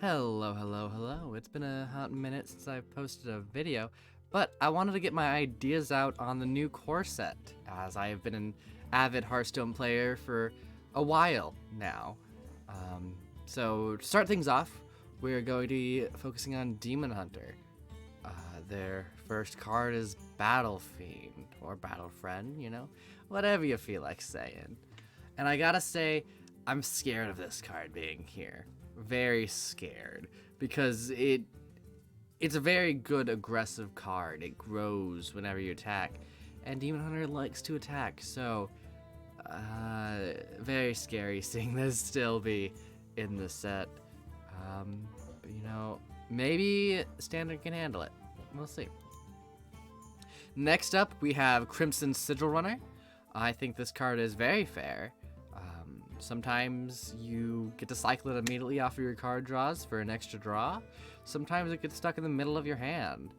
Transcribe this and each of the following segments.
Hello, hello, hello. It's been a hot minute since I've posted a video, but I wanted to get my ideas out on the new core set, as I have been an avid Hearthstone player for a while now. So to start things off, we're going to be focusing on Demon Hunter. Their first card is Battle Fiend, or Battle Friend, whatever you feel like saying. And I gotta say, I'm scared of this card being here. Very scared, because it's a very good aggressive card. It grows whenever you attack, and Demon Hunter likes to attack, so very scary seeing this still be in the set. But, maybe Standard can handle it. We'll see. Next up, we have Crimson Sigil Runner. I think this card is very fair. Sometimes you get to cycle it immediately off of your card draws for an extra draw. Sometimes it gets stuck in the middle of your hand.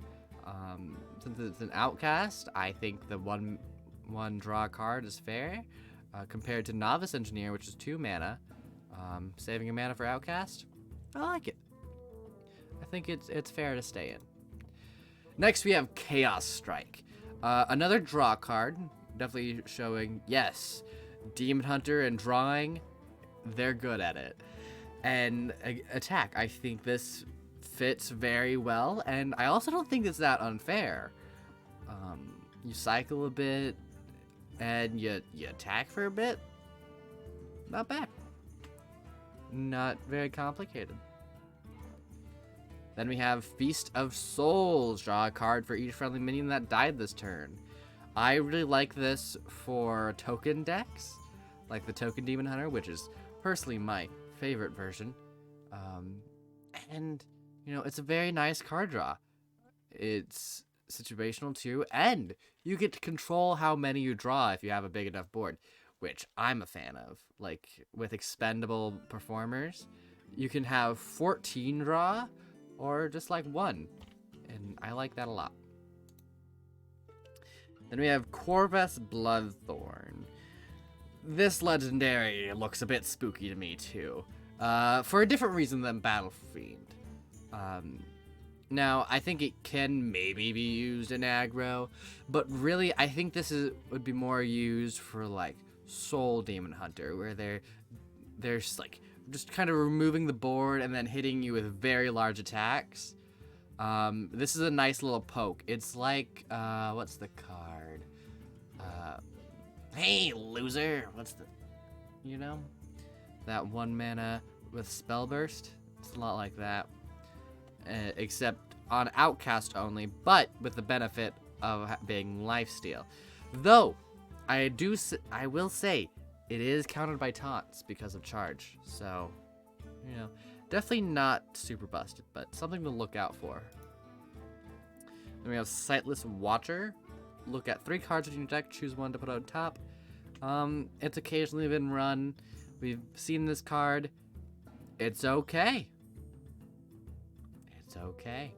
Since it's an outcast, I think the one draw card is fair compared to Novice Engineer, which is 2 mana. Saving a mana for outcast, I like it. I think it's fair to stay in. Next, we have Chaos Strike. Another draw card, definitely showing, yes, Demon Hunter and drawing, they're good at it. And attack, I think this fits very well, and I also don't think it's that unfair. You cycle a bit, and you attack for a bit. Not bad. Not very complicated. Then we have Feast of Souls. Draw a card for each friendly minion that died this turn. I really like this for token decks, like the Token Demon Hunter, which is personally my favorite version. And, it's a very nice card draw. It's situational too, and you get to control how many you draw if you have a big enough board, which I'm a fan of. Like, with expendable performers, you can have 14 draw, or just like 1, and I like that a lot. Then we have Corvus Bloodthorn. This legendary looks a bit spooky to me too, for a different reason than Battle Fiend. Now, I think it can maybe be used in aggro, but really I think this would be more used for like Soul Demon Hunter, where they're just kind of removing the board and then hitting you with very large attacks. This is a nice little poke. It's like, what's the card? Hey, loser! What's the, that 1 mana with Spell Burst? It's a lot like that. Except on Outcast only, but with the benefit of being lifesteal. Though, I will say, it is countered by taunts because of charge, so, definitely not super busted, but something to look out for. Then we have Sightless Watcher. Look at 3 cards in your deck, choose 1 to put on top. It's occasionally been run. We've seen this card. It's okay. It's okay.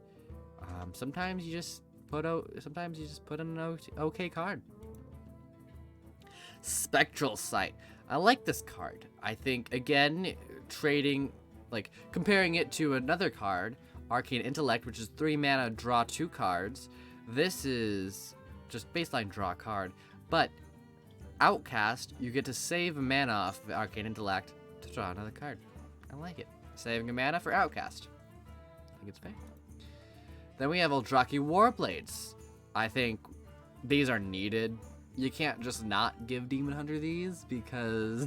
Sometimes you just put in an okay card. Spectral Sight. I like this card. I think, again, comparing it to another card, Arcane Intellect, which is 3 mana, draw 2 cards. This is just baseline draw card. But Outcast, you get to save a mana off of Arcane Intellect to draw another card. I like it. Saving a mana for Outcast. I think it's fair. Then we have Eldrazi Warblades. I think these are needed. You can't just not give Demon Hunter these, because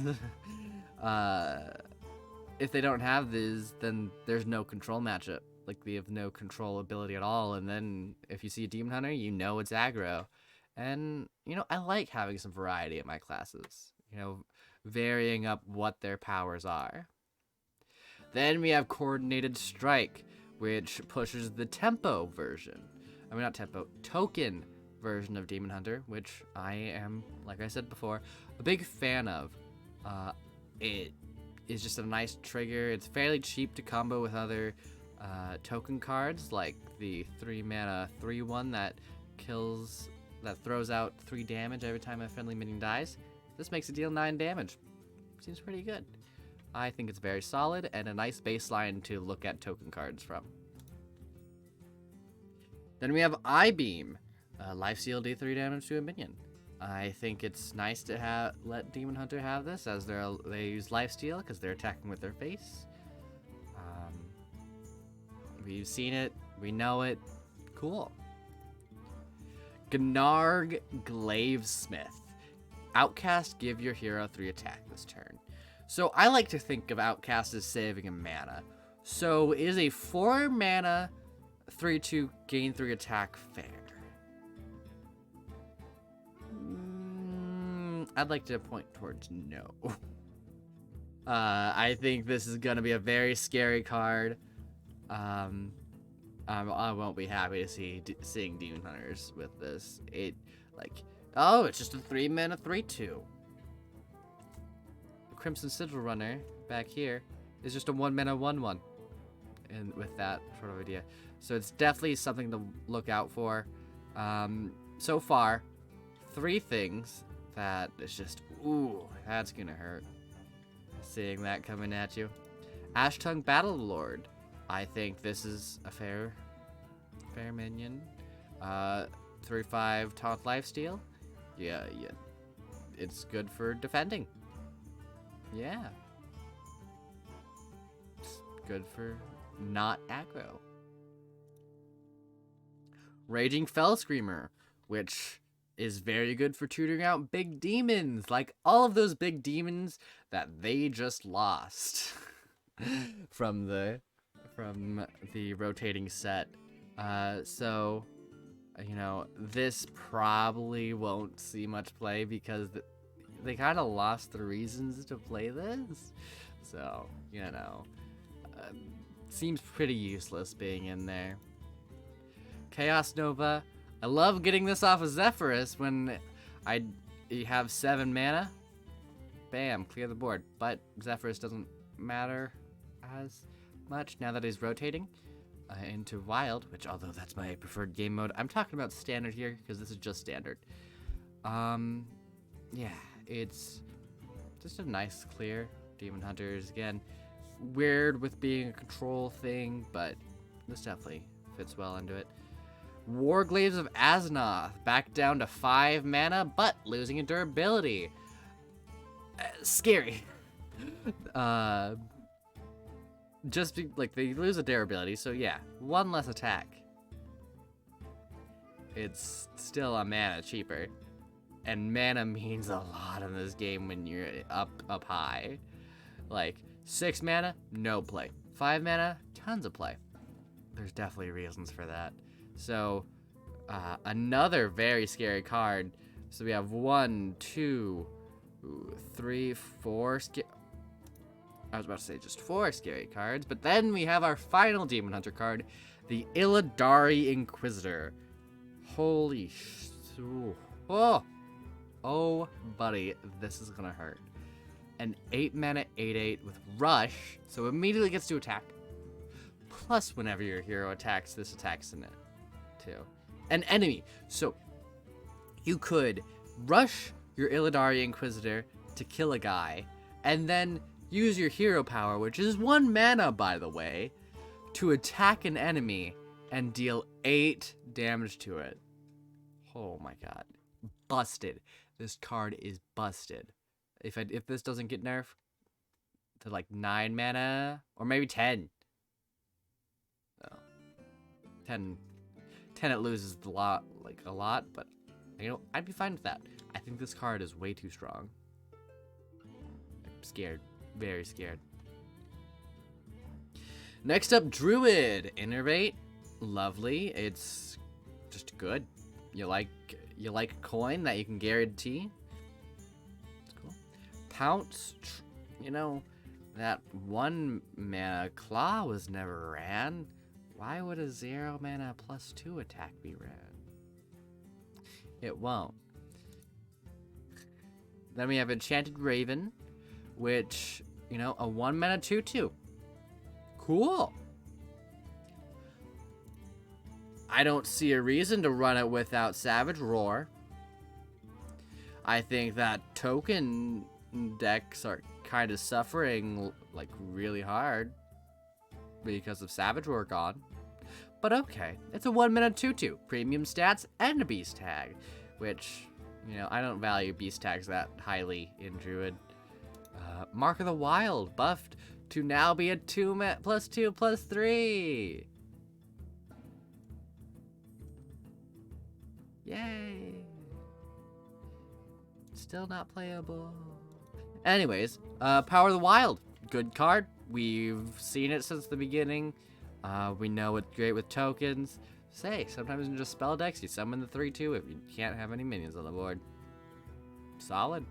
if they don't have these, then there's no control matchup. Like, we have no control ability at all, and then if you see a Demon Hunter, it's aggro. And, I like having some variety in my classes, varying up what their powers are. Then we have Coordinated Strike, which pushes the tempo version. I mean, not tempo, token version of Demon Hunter, which I am, like I said before, a big fan of. It is just a nice trigger. It's fairly cheap to combo with other token cards, like the 3 mana 3/1 that throws out 3 damage every time a friendly minion dies. This makes it deal 9 damage. Seems pretty good. I think it's very solid and a nice baseline to look at token cards from. Then we have Eye Beam. Lifesteal D3 damage to a minion. I think it's nice to let Demon Hunter have this as they use lifesteal because they're attacking with their face. We've seen it. We know it. Cool. Gnarg Glavesmith. Outcast, give your hero 3 attack this turn. So I like to think of Outcast as saving a mana. So is a 4 mana 3/2 gain 3 attack fair? I'd like to point towards no. I think this is gonna be a very scary card. I won't be happy to seeing Demon Hunters with this. Oh, it's just a 3 mana 3/2. Crimson Sigil Runner back here is just a 1 mana 1/1, and with that sort of idea. So it's definitely something to look out for. So far, 3 things that is just, ooh, that's gonna hurt. Seeing that coming at you. Ashtongue Battle Lord. I think this is a fair minion. 3/5 taunt lifesteal. Yeah. It's good for defending. Yeah. It's good for not aggro. Raging Fell Screamer, which is very good for tutoring out big demons, like all of those big demons that they just lost from the rotating set. So, you know, this probably won't see much play because they kind of lost the reasons to play this. So, you know, seems pretty useless being in there. Chaos Nova. I love getting this off of Zephyrus when you have 7 mana. Bam, clear the board. But Zephyrus doesn't matter as much now that he's rotating into Wild, which, although that's my preferred game mode, I'm talking about Standard here because this is just Standard. Yeah, it's just a nice clear. Demon Hunters, again, weird with being a control thing, but this definitely fits well into it. Warglaives of Aznoth, back down to 5 mana, but losing in durability. Scary. They lose a durability, so yeah, 1 less attack. It's still a mana cheaper, and mana means a lot in this game when you're up high. Like 6 mana, no play. 5 mana, tons of play. There's definitely reasons for that. So, another very scary card. So we have 1, 2, 3, 4 I was about to say just 4 scary cards, but then we have our final Demon Hunter card, the Illidari Inquisitor. Holy oh, buddy, this is gonna hurt. An 8 mana 8/8 with Rush, so immediately gets to attack. Plus, whenever your hero attacks, this attacks in it too. An enemy. So you could rush your Illidari Inquisitor to kill a guy, and then use your hero power, which is 1 mana, by the way, to attack an enemy and deal 8 damage to it. Oh my god. Busted. This card is busted. If this doesn't get nerfed to like 9 mana, or maybe 10. Oh. 10 it loses a lot, but you know, I'd be fine with that. I think this card is way too strong. I'm scared. Very scared. Next up, Druid. Innervate. Lovely. It's just good. You like a coin that you can guarantee. It's cool. Pounce. You know, that 1 mana claw was never ran. Why would a 0 mana +2 attack be ran? It won't. Then we have Enchanted Raven, which, you know, a 1 mana 2/2. Cool. I don't see a reason to run it without Savage Roar. I think that token decks are kind of suffering, like, really hard because of Savage War gone. But okay, it's a 1-mana 2/2, premium stats and a beast tag, which, you know, I don't value beast tags that highly in Druid. Mark of the Wild buffed to now be a 2+2/+3. Yay! Still not playable. Anyways, Power of the Wild, good card. We've seen it since the beginning. We know it's great with tokens. Say, sometimes in just spell decks, you summon the 3/2 if you can't have any minions on the board. Solid.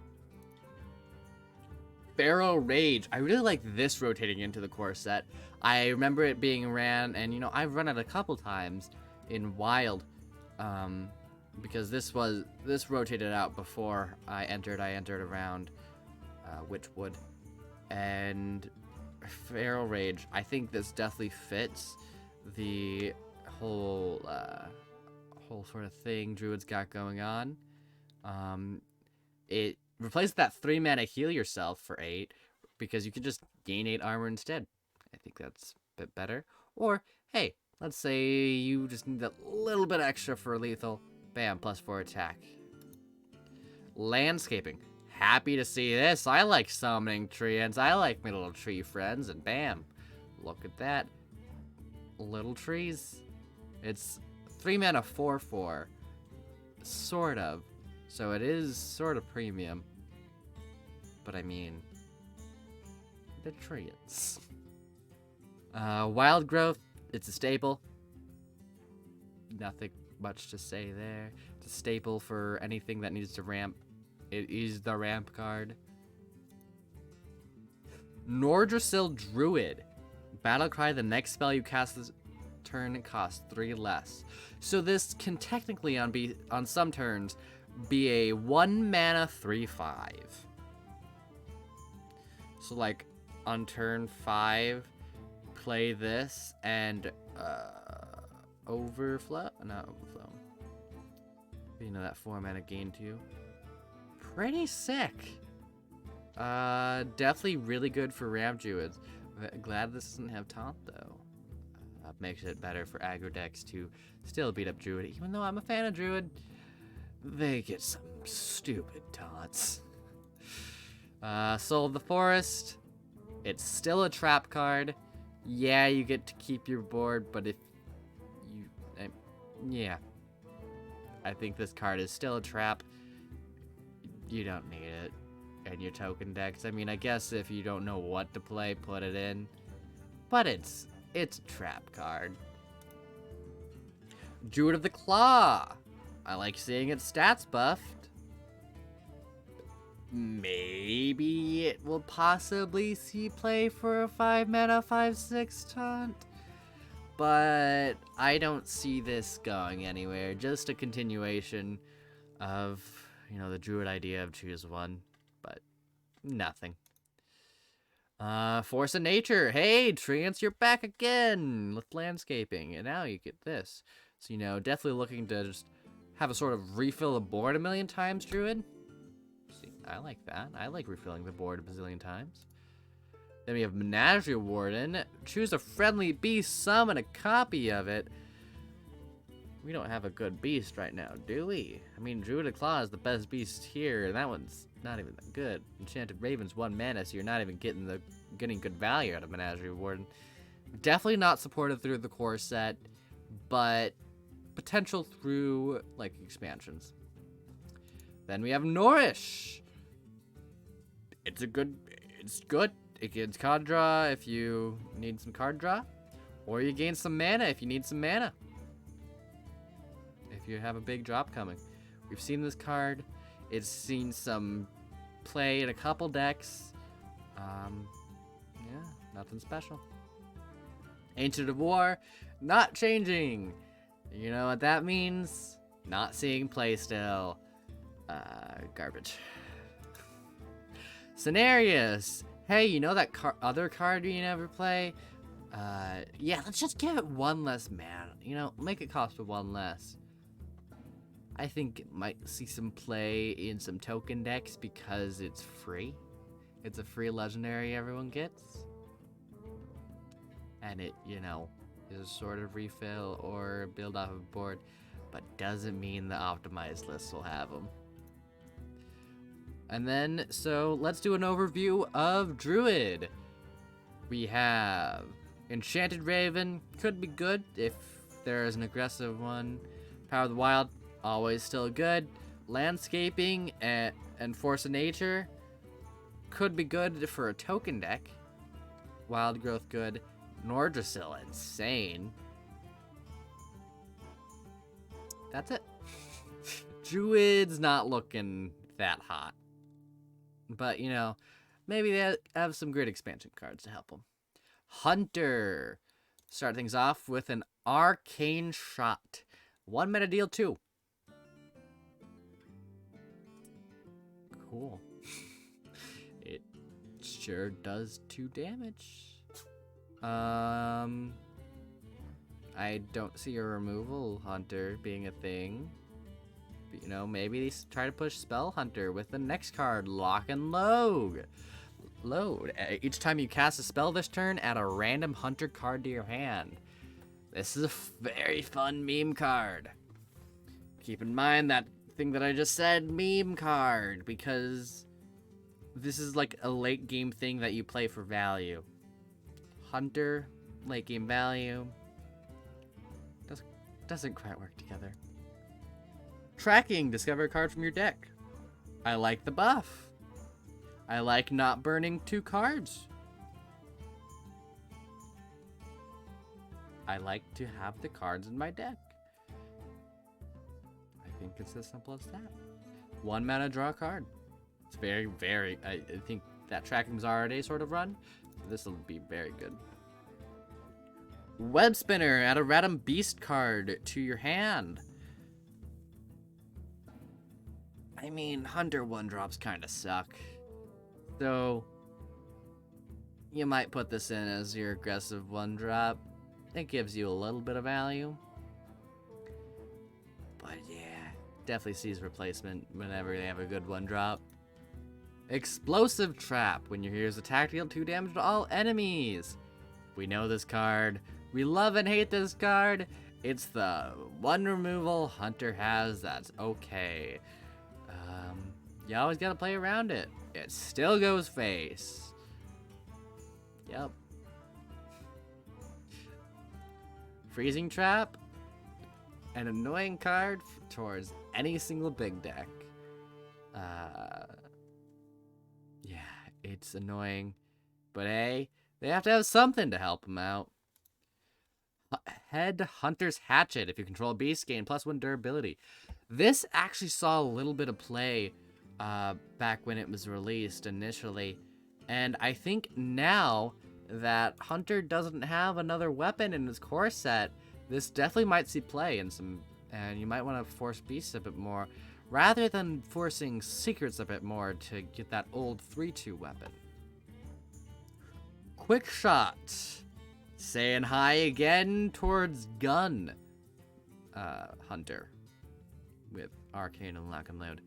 Pharaoh Rage. I really like this rotating into the core set. I remember it being ran, and you know, I've run it a couple times in Wild, because this rotated out before I entered. I entered around Witchwood, and Pharaoh Rage. I think this definitely fits the whole sort of thing Druid's got going on. It replaces that 3-mana heal yourself for 8, because you can just gain 8 armor instead. I think that's a bit better. Or, hey, let's say you just need that little bit extra for lethal. Bam, +4 attack. Landscaping. Happy to see this. I like summoning treants. I like my little tree friends, and bam. Look at that. Little trees. It's 3-mana 4/4. Sort of. So it is sort of premium. But I mean, the treants. Wild Growth, it's a staple. Nothing much to say there. It's a staple for anything that needs to ramp. It is the ramp card. Nordrassil Druid. Battlecry, the next spell you cast this turn costs 3 less. So this can technically on some turns be a 1-mana 3/5. So like on turn 5, play this and overflow? Not overflow. You know, that 4-mana gain too. Pretty sick. Definitely really good for ramp druids. Glad this doesn't have taunt though. Makes it better for aggro decks to still beat up druid. Even though I'm a fan of druid, they get some stupid taunts. Soul of the Forest. It's still a trap card. Yeah, you get to keep your board, but if you... yeah. I think this card is still a trap. You don't need it in your token decks. I mean, I guess if you don't know what to play, put it in. But it's a trap card. Druid of the Claw. I like seeing its stats buffed. Maybe it will possibly see play for a 5-mana 5/6 taunt. But I don't see this going anywhere. Just a continuation of, you know, the Druid idea of choose one. But nothing. Force of Nature. Hey, Treants, you're back again with landscaping. And now you get this. So, you know, definitely looking to just have a sort of refill the board a million times, Druid. See, I like that. I like refilling the board a bazillion times. Then we have Menagerie Warden. Choose a friendly beast, summon a copy of it. We don't have a good beast right now, do we? I mean, Druid of Claw is the best beast here, and that one's not even that good. Enchanted Raven's 1 mana, so you're not even getting good value out of Menagerie Warden. Definitely not supported through the core set, but potential through, like, expansions. Then we have Nourish. It's good. It gets card draw if you need some card draw, or you gain some mana if you need some mana. If you have a big drop coming. We've seen this card. It's seen some play in a couple decks. Yeah, nothing special. Ancient of War, not changing. You know what that means? Not seeing play still. Garbage. Cenarius. Hey, you know that other card you never play? Yeah, let's just give it 1 less mana. You know, make it cost 1 less. I think it might see some play in some token decks because it's free. It's a free legendary everyone gets. And it, is sort of refill or build off of board, but doesn't mean the optimized list will have them. And then, so let's do an overview of Druid. We have Enchanted Raven, could be good if there is an aggressive one. Power of the Wild, always still good. Landscaping and Force of Nature, could be good for a token deck. Wild Growth, good. Nordrasil, insane. That's it. Druid's not looking that hot. But, maybe they have some great expansion cards to help them. Hunter. Start things off with an Arcane Shot. 1 mana, deal 2. Cool. It sure does 2 damage. I don't see a removal Hunter being a thing. But, maybe they try to push Spell Hunter with the next card, Lock and Load. Each time you cast a spell this turn, add a random Hunter card to your hand. This is a very fun meme card. Keep in mind that thing that I just said, meme card, because this is like a late game thing that you play for value. Hunter, late game value, doesn't quite work together. Tracking, discover a card from your deck. I like the buff. I like not burning 2 cards. I like to have the cards in my deck. I think it's as simple as that. 1 mana, draw a card. It's very, very, I think that tracking's already sort of run. This will be very good. Web Spinner, add a random beast card to your hand. I mean, Hunter 1-drops kind of suck. So, you might put this in as your aggressive 1-drop. It gives you a little bit of value. But yeah, definitely sees replacement whenever they have a good 1-drop. Explosive Trap. When you hears attack, deal 2 damage to all enemies. We know this card. We love and hate this card. It's the 1 removal Hunter has that's okay. You always gotta play around it. It still goes face. Yep. Freezing Trap. An annoying card towards any single big deck. Yeah, it's annoying. But hey, they have to have something to help them out. Head Hunter's Hatchet. If you control a beast, gain +1 durability. This actually saw a little bit of play back when it was released initially. And I think now that Hunter doesn't have another weapon in his core set, this definitely might see play in some, and you might want to force beasts a bit more, rather than forcing secrets a bit more to get that old 3/2 weapon. Quick Shot. Saying hi again towards Gun Hunter with Arcane and Lock and Load.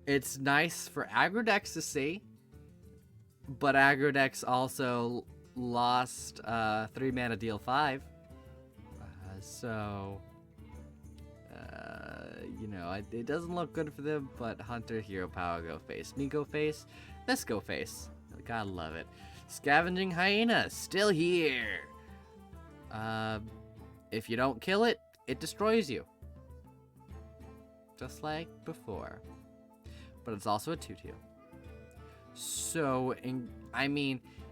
It's nice for aggro decks to see, but aggro decks also lost 3 mana, deal 5. It doesn't look good for them, but Hunter, Hero Power, go face. Me go face. Let's go face. Gotta love it. Scavenging Hyena, still here. If you don't kill it, it destroys you. Just like before. But it's also a 2/2. So,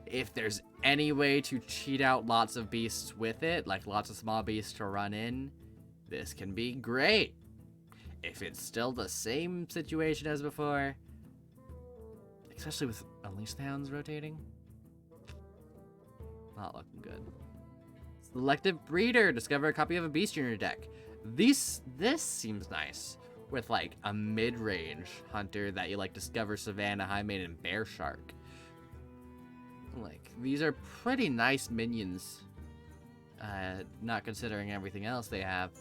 if there's any way to cheat out lots of beasts with it, like lots of small beasts to run in, this can be great. If it's still the same situation as before, especially with Unleash the Hounds rotating, not looking good. Selective Breeder. Discover a copy of a beast in your deck. This seems nice. With like a mid-range Hunter that you like discover Savannah, High Maiden, and Bear Shark. Like, these are pretty nice minions. Not considering everything else they have.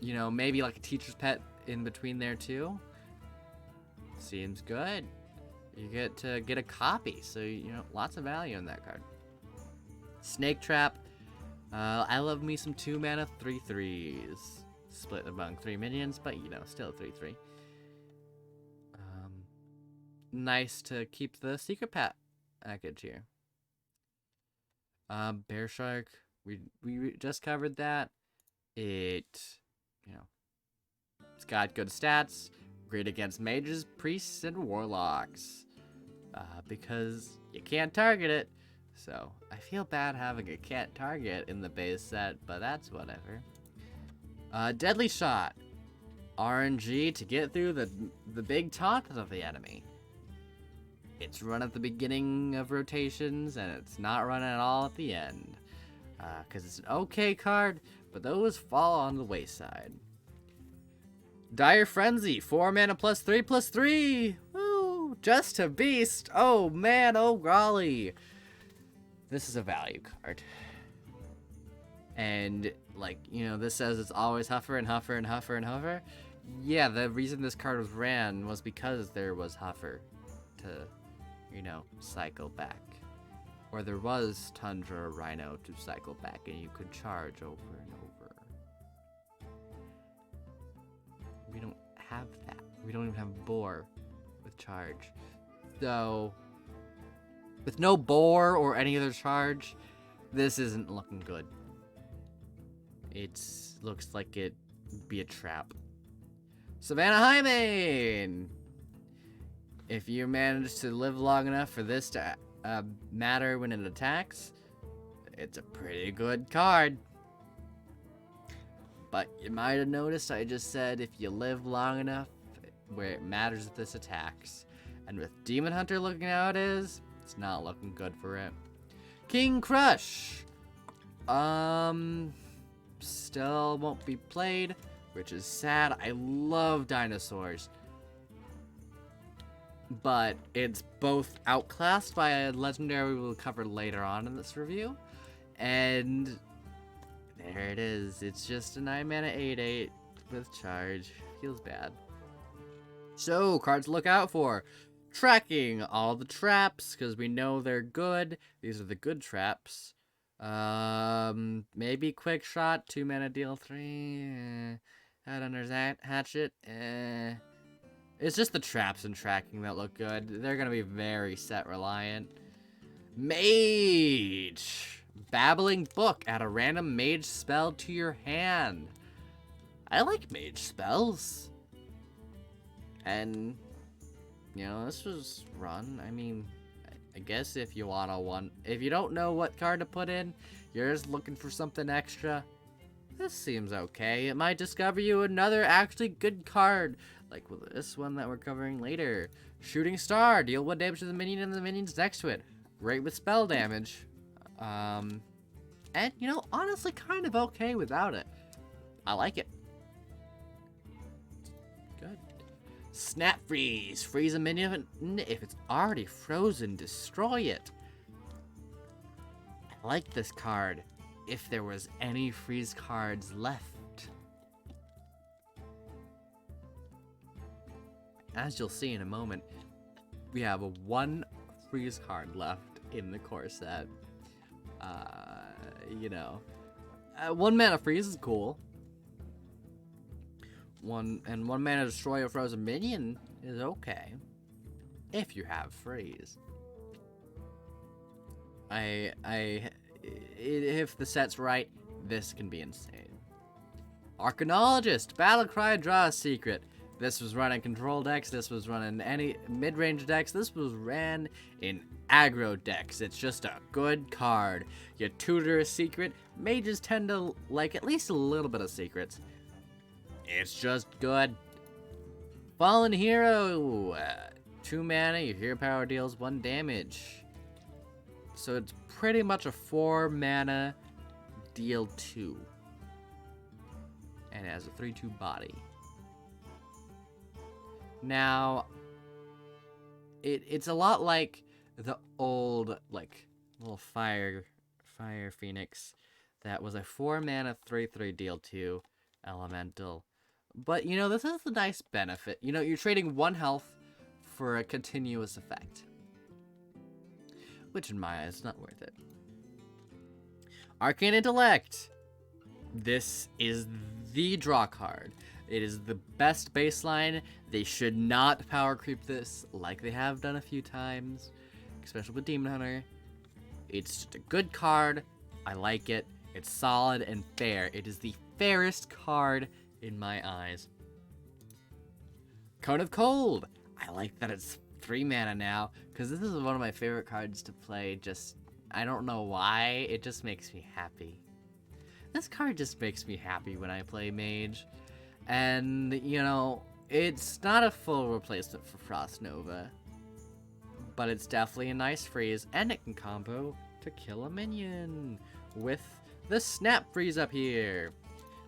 Maybe like a Teacher's Pet in between there too. Seems good. You get to get a copy, so you know, lots of value in that card. Snake Trap. I love me some 2 mana 3/3s. Split among 3 minions, but you know, still 3/3. Nice to keep the secret package here. Bear Shark. We just covered that. It, you know, it's got good stats. Great against mages, priests, and warlocks. Because you can't target it. So, I feel bad having a can't target in the base set, but that's whatever. Deadly Shot. RNG to get through the big taunt of the enemy. It's run at the beginning of rotations, and it's not run at all at the end. Because it's an okay card, but those fall on the wayside. Dire Frenzy, 4 mana +3/+3! Woo! Just a beast! Oh man, oh golly! This is a value card. And, like, you know, this says it's always Huffer and Huffer and Huffer and Huffer. Yeah, the reason this card was ran was because there was Huffer to, you know, cycle back. Or there was Tundra or Rhino to cycle back, and you could charge over and over. We don't have that. We don't even have Boar with charge. So, with no Boar or any other charge, this isn't looking good. It looks like it'd be a trap. Savannah Highmane! If you manage to live long enough for this to matter when it attacks, it's a pretty good card. But you might have noticed I just said if you live long enough where it matters if this attacks. And with Demon Hunter looking how it is, it's not looking good for it. King Crush! Still won't be played, which is sad. I love dinosaurs. But it's both outclassed by a legendary we will cover later on in this review. And there it is. It's just a 9 mana 8/8 with charge. Feels bad. So, cards to look out for. Tracking all the traps, because we know they're good. These are the good traps. Maybe Quick Shot, 2 mana deal 3. Headhunter's Hatchet. It's just the traps and tracking that look good. They're gonna be very set reliant. Mage! Babbling Book. Add a random mage spell to your hand. I like mage spells. And, you know, this was run. I mean, I guess if you if you don't know what card to put in, you're just looking for something extra, this seems okay. It might discover you another actually good card, like with this one that we're covering later. Shooting Star. Deal 1 damage to the minion and the minions next to it. Great with spell damage. And, you know, honestly kind of okay without it. I like it. Good. Snap Freeze. Freeze a minion if it's already frozen. Destroy it. I like this card. If there was any freeze cards left. As you'll see in a moment, we have a 1 freeze card left in the core set. You know, 1 mana freeze is cool. 1 mana destroy a frozen minion is okay if you have freeze. If the set's right, this can be insane. Arcanologist, Battlecry, draw a secret. This was run in control decks, this was run in any mid-range decks, this was ran in aggro decks. It's just a good card. You tutor a secret. Mages tend to like at least a little bit of secrets. It's just good. Fallen Hero, 2 mana, your hero power deals 1 damage. So it's pretty much a 4 mana deal 2. And it has a 3/2 body. Now, it's a lot like the old, like, little fire phoenix that was a 4 mana 3/3 deal 2 elemental. But, you know, this has a nice benefit. You know, you're trading 1 health for a continuous effect. Which in my eyes is not worth it. Arcane Intellect! This is the draw card. It is the best baseline. They should not power creep this like they have done a few times, especially with Demon Hunter. It's just a good card. I like it. It's solid and fair. It is the fairest card in my eyes. Cone of Cold. I like that it's 3 mana now, because this is one of my favorite cards to play. Just, I don't know why, it just makes me happy. This card just makes me happy when I play Mage. And, you know, it's not a full replacement for Frost Nova, but it's definitely a nice freeze, and it can combo to kill a minion with the Snap Freeze up here.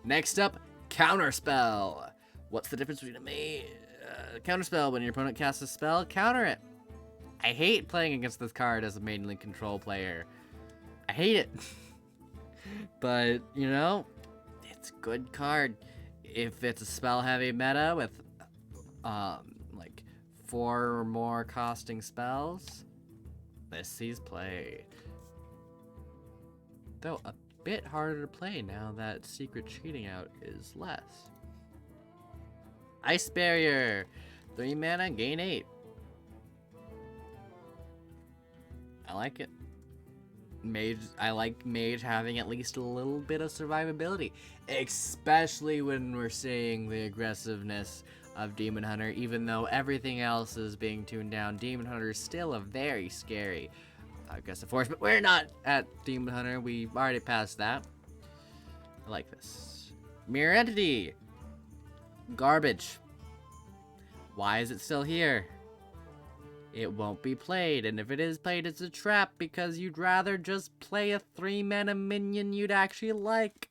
Next up, Counterspell. What's the difference between a Counterspell? When your opponent casts a spell, counter it. I hate playing against this card as a mainly control player. I hate it. But, you know, it's a good card. If it's a spell-heavy meta with, like, 4 or more costing spells, this sees play. Though a bit harder to play now that Secret Cheating Out is less. Ice Barrier. 3 mana, gain 8. I like it. Mage, I like Mage having at least a little bit of survivability, especially when we're seeing the aggressiveness of Demon Hunter. Even though everything else is being tuned down, Demon Hunter is still a very scary aggressive force, but we're not at Demon Hunter. We already passed that. I like this. Mirror Entity. Garbage. Why is it still here? It won't be played, and if it is played, it's a trap because you'd rather just play a 3 mana minion you'd actually like.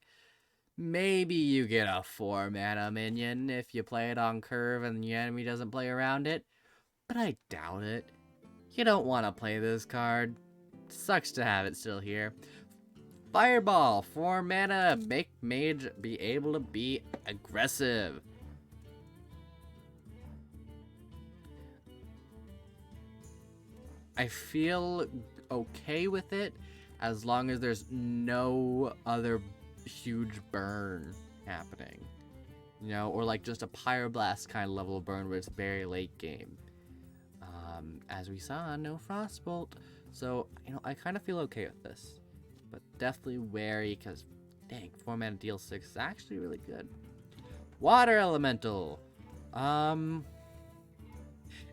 Maybe you get a 4 mana minion if you play it on curve and the enemy doesn't play around it, but I doubt it. You don't want to play this card. Sucks to have it still here. Fireball, 4 mana, make Mage be able to be aggressive. I feel okay with it as long as there's no other huge burn happening. You know, or like just a Pyroblast kind of level of burn where it's very late game. As we saw, no Frostbolt. So, you know, I kind of feel okay with this. But definitely wary because, dang, 4 mana deal 6 is actually really good. Water Elemental.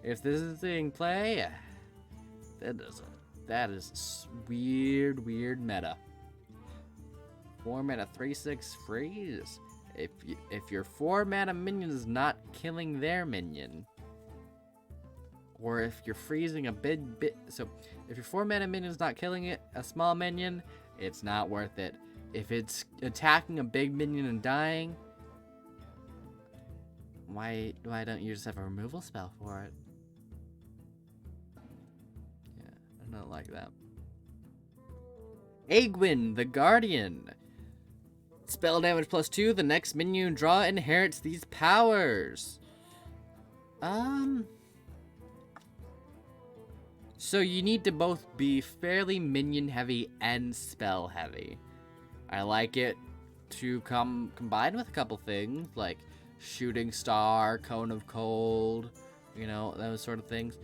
If this is being play, that is weird meta. 4 mana 3/6 freeze. If your 4 mana minion is not killing their minion, or if you're freezing a big bit, so if your 4 mana minion is not killing it, a small minion, it's not worth it. If it's attacking a big minion and dying, why don't you just have a removal spell for it? Yeah, I don't like that. Aegwynn, the Guardian. Spell damage +2, the next minion you draw inherits these powers. So you need to both be fairly minion heavy and spell heavy. I like it to combine with a couple things like Shooting Star, Cone of Cold, you know, those sort of things.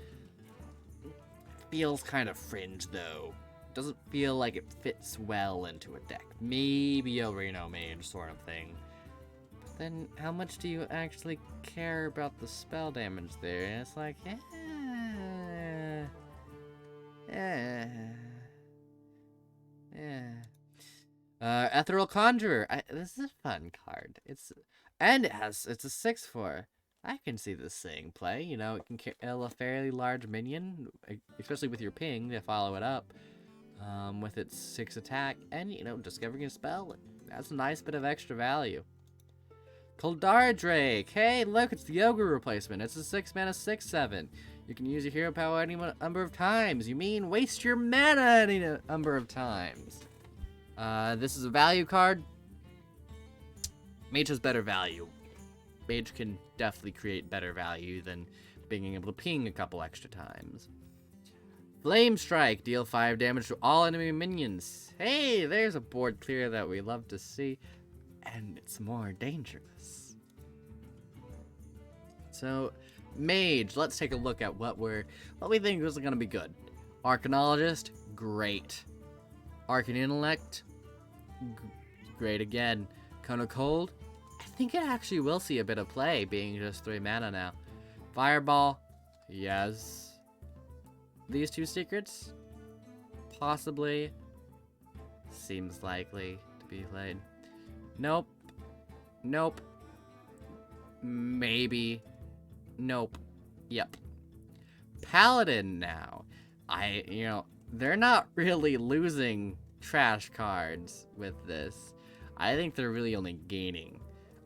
Feels kind of fringe though. Doesn't feel like it fits well into a deck. Maybe a Reno Mage sort of thing. But then how much do you actually care about the spell damage there? And it's like, Ethereal Conjurer. This is a fun card. It's a 6/4. I can see this thing play. You know, it can kill a fairly large minion, especially with your ping to follow it up. With its 6 attack, and you know, discovering a spell. That's a nice bit of extra value. Kaldara Drake. Hey, look, it's the Ogre replacement. It's a 6 mana 6/7. You can use your hero power any number of times. You mean waste your mana any number of times. This is a value card. Mage has better value. Mage can definitely create better value than being able to ping a couple extra times. Flame Strike, deal 5 damage to all enemy minions. Hey, there's a board clear that we love to see, and it's more dangerous. So, Mage, let's take a look at what we think is going to be good. Arcanologist, great. Arcane Intellect, great again. Cone of Cold, I think it actually will see a bit of play, being just 3 mana now. Fireball, yes. These 2 secrets, possibly. Seems likely to be played. Nope. Nope. Maybe. Nope. Yep. Paladin now. They're not really losing trash cards with this. I think they're really only gaining.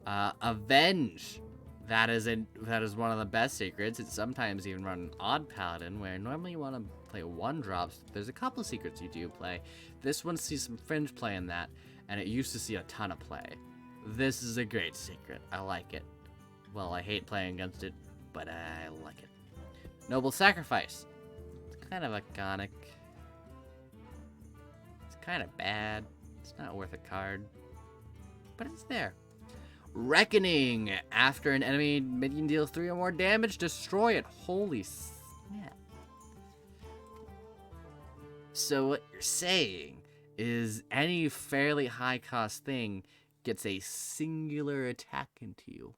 Avenge. That is one of the best secrets. It's sometimes even run Odd Paladin, where normally you want to play 1-drops. There's a couple of secrets you do play. This one sees some fringe play in that, and it used to see a ton of play. This is a great secret. I like it. Well, I hate playing against it, but I like it. Noble Sacrifice. It's kind of iconic. It's kind of bad. It's not worth a card, but it's there. Reckoning. After an enemy minion deals 3 or more damage, destroy it. Holy snap. So what you're saying is any fairly high cost thing gets a singular attack into you.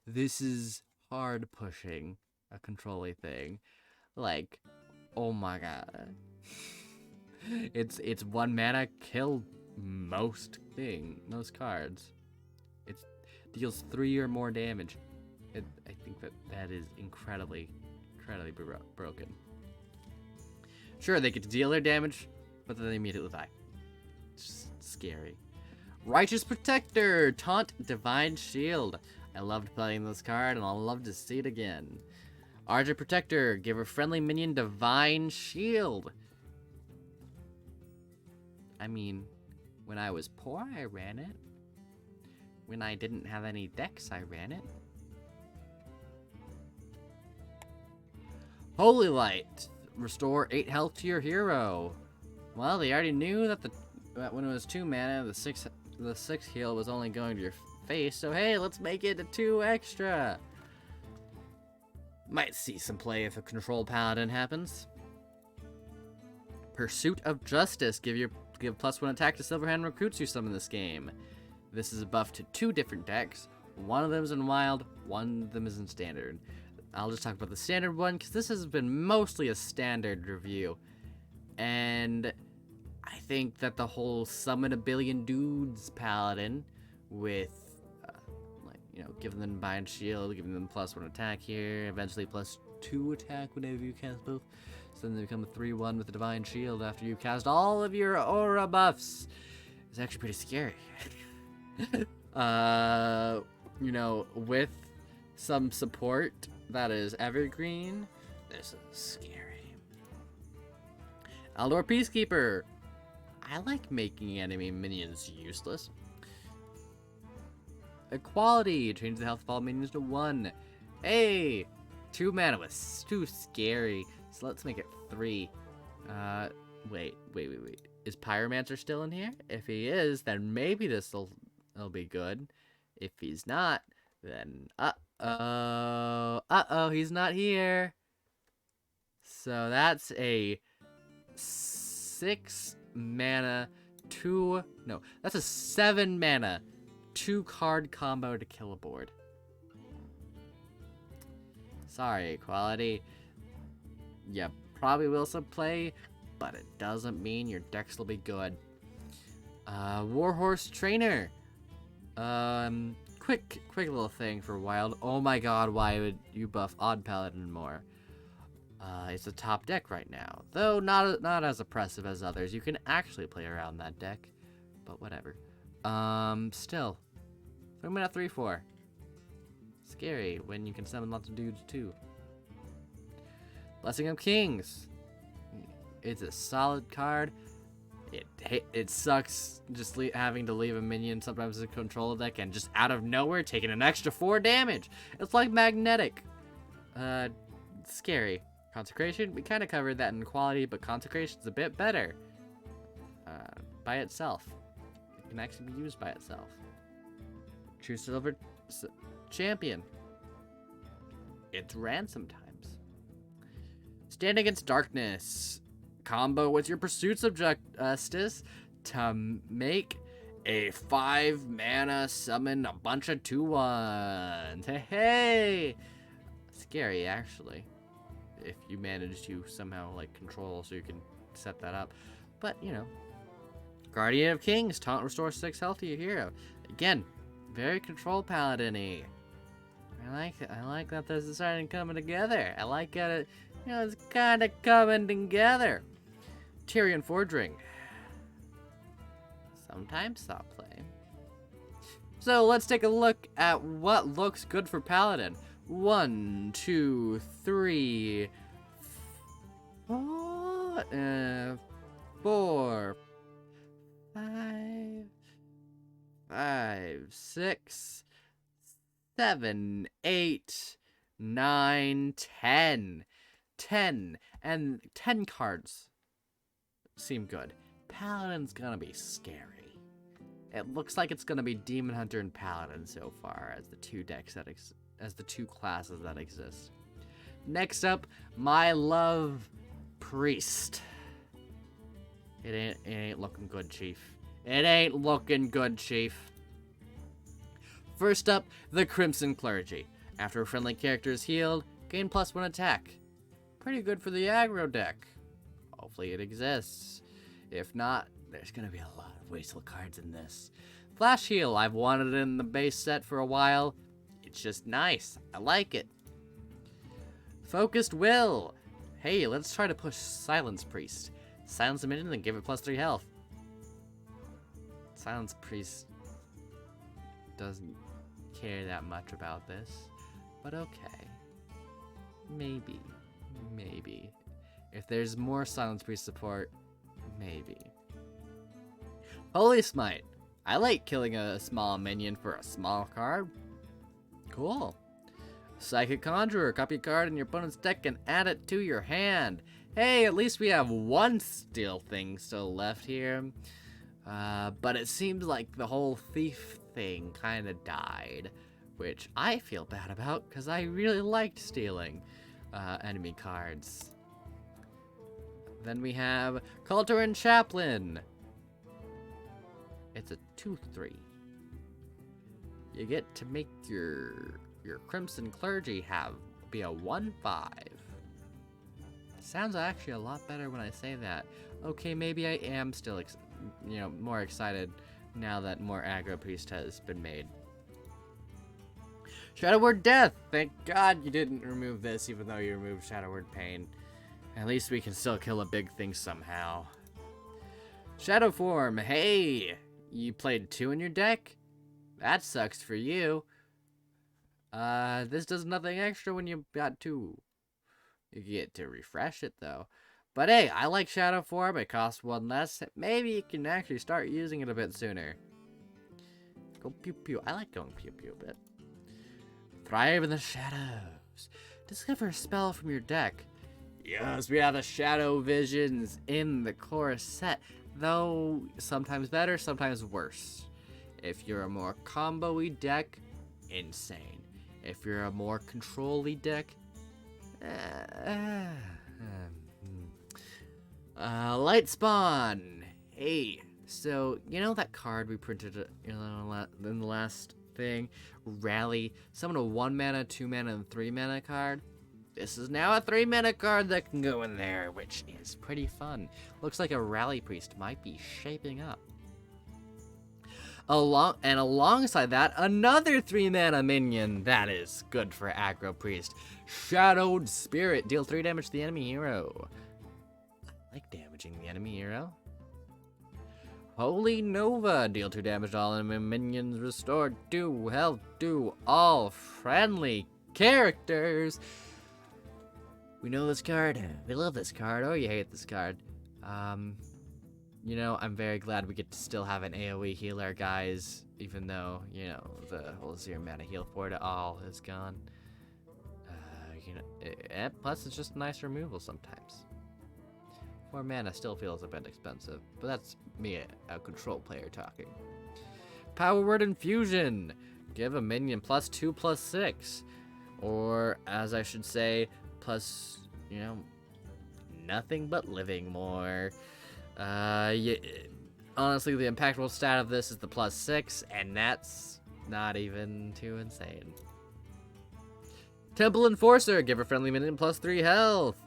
This is hard pushing a control-y thing. Like, oh my god. It's 1 mana, kill most cards. It deals 3 or more damage. I think that is incredibly broken. Sure, they get to deal their damage, but then they immediately die. It's just scary. Righteous Protector, taunt Divine Shield. I loved playing this card, and I'll love to see it again. Archer Protector, give a friendly minion Divine Shield. I mean, when I was poor, I ran it. When I didn't have any decks, I ran it. Holy Light, restore 8 health to your hero. Well, they already knew that when it was 2 mana, the 6 heal was only going to your face, so hey, let's make it a 2 extra. Might see some play if a control paladin happens. Pursuit of Justice, give +1 attack to Silverhand recruits you summon this game. This is a buff to 2 different decks. One of them is in Wild, one of them is in Standard. I'll just talk about the Standard one, because this has been mostly a Standard review. And I think that the whole summon a billion dudes paladin with, giving them Divine Shield, giving them +1 attack here, eventually +2 attack whenever you cast both. So then they become a 3/1 with the Divine Shield after you cast all of your aura buffs. It's actually pretty scary. With some support that is evergreen, this is scary. Aldor Peacekeeper. I like making enemy minions useless. Equality, change the health of all minions to 1. Hey, 2 mana was too scary, so let's make it 3. Wait. Is Pyromancer still in here? If he is, then maybe this'll be good. If he's not, then he's not here. So that's a 6 mana, that's a 7 mana, 2-card combo to kill a board. Sorry, Equality. You probably will some play, but it doesn't mean your decks will be good. Warhorse Trainer. Quick little thing for Wild. Oh my god, why would you buff Odd Paladin more? It's a top deck right now, though not as oppressive as others. You can actually play around that deck, but whatever. Still, 3 mana 3/4. Scary when you can summon lots of dudes too. Blessing of Kings. It's a solid card. It sucks just having to leave a minion sometimes in control deck and just out of nowhere taking an extra 4 damage. It's like magnetic. Scary. Consecration, we kind of covered that in quality, but Consecration's a bit better. By itself. It can actually be used by itself. True Silver Champion. It's ransom times. Stand Against Darkness. Combo with your Pursuit's Objectives to make a 5 mana summon a bunch of 2/1s. Hey! Scary, actually. If you manage to somehow, like, control so you can set that up. But, you know. Guardian of Kings. Taunt restores 6 health to your hero. Again, very control paladin-y. I like that this is starting coming together. I like it. You know, it's kind of coming together. Tyrion Fordring. Sometimes stop playing. So let's take a look at what looks good for Paladin. 1, 2, 3, 4, 5, 6, 7, 8, 9, 10. 10. And 10 cards seem good. Paladin's gonna be scary. It looks like it's gonna be Demon Hunter and Paladin so far as the two decks that as the two classes that exist. Next up, my love, Priest. It ain't looking good, Chief. It ain't looking good, Chief. First up, the Crimson Clergy. After a friendly character is healed, gain +1 attack. Pretty good for the aggro deck. Hopefully it exists. If not, there's gonna be a lot of wasteful cards in this. Flash Heal, I've wanted it in the base set for a while. It's just nice. I like it. Focused Will. Hey, let's try to push Silence Priest. Silence a minion and give it +3 health. Silence Priest doesn't care that much about this, but okay. Maybe. If there's more Silence Priest support, maybe. Holy Smite. I like killing a small minion for a small card. Cool. Psychic Conjurer. Copy a card in your opponent's deck and add it to your hand. Hey, at least we have one steel thing still left here. But it seems like the whole thief thing kind of died, which I feel bad about because I really liked stealing enemy cards. Then we have Culturan Chaplain. It's a 2/3. You get to make your Crimson Clergy be a 1/5. Sounds actually a lot better when I say that. Okay, maybe I am still more excited now that more aggro priest has been made. Shadow Word Death. Thank God you didn't remove this, even though you removed Shadow Word Pain. At least we can still kill a big thing somehow. Shadow Form. Hey, you played 2 in your deck? That sucks for you. This does nothing extra when you got 2. You get to refresh it though. But hey, I like Shadow Form. It costs 1 less. Maybe you can actually start using it a bit sooner. Go pew pew. I like going pew pew a bit. Thrive in the Shadows. Discover a spell from your deck. Yes, we have the Shadow Visions in the core set, though sometimes better, sometimes worse. If you're a more combo-y deck, insane. If you're a more control-y deck, Light Spawn. Hey, so you know that card we printed in the last thing? Rally. Summon a 1 mana, 2 mana, and 3 mana card. This is now a 3 mana card that can go in there, which is pretty fun. Looks like a Rally Priest might be shaping up. Alongside that, another 3 mana minion that is good for aggro priest. Shadowed Spirit. Deal 3 damage to the enemy hero. I like damaging the enemy hero. Holy Nova. Deal 2 damage to all enemy minions. Restore 2 health to all friendly characters. We know this card. We love this card. Oh, you hate this card. you know, I'm very glad we get to still have an AoE healer, guys, even though, you know, the whole 0 mana heal for it all is gone. You know, plus it's just nice removal sometimes. 4 mana still feels a bit expensive, but that's me, a control player, talking. Power Word Infusion! Give a minion +2/+6. Or, as I should say, plus, you know, nothing but living more. Yeah, honestly, the impactful stat of this is the +6, and that's not even too insane. Temple Enforcer, give a friendly minion +3 health.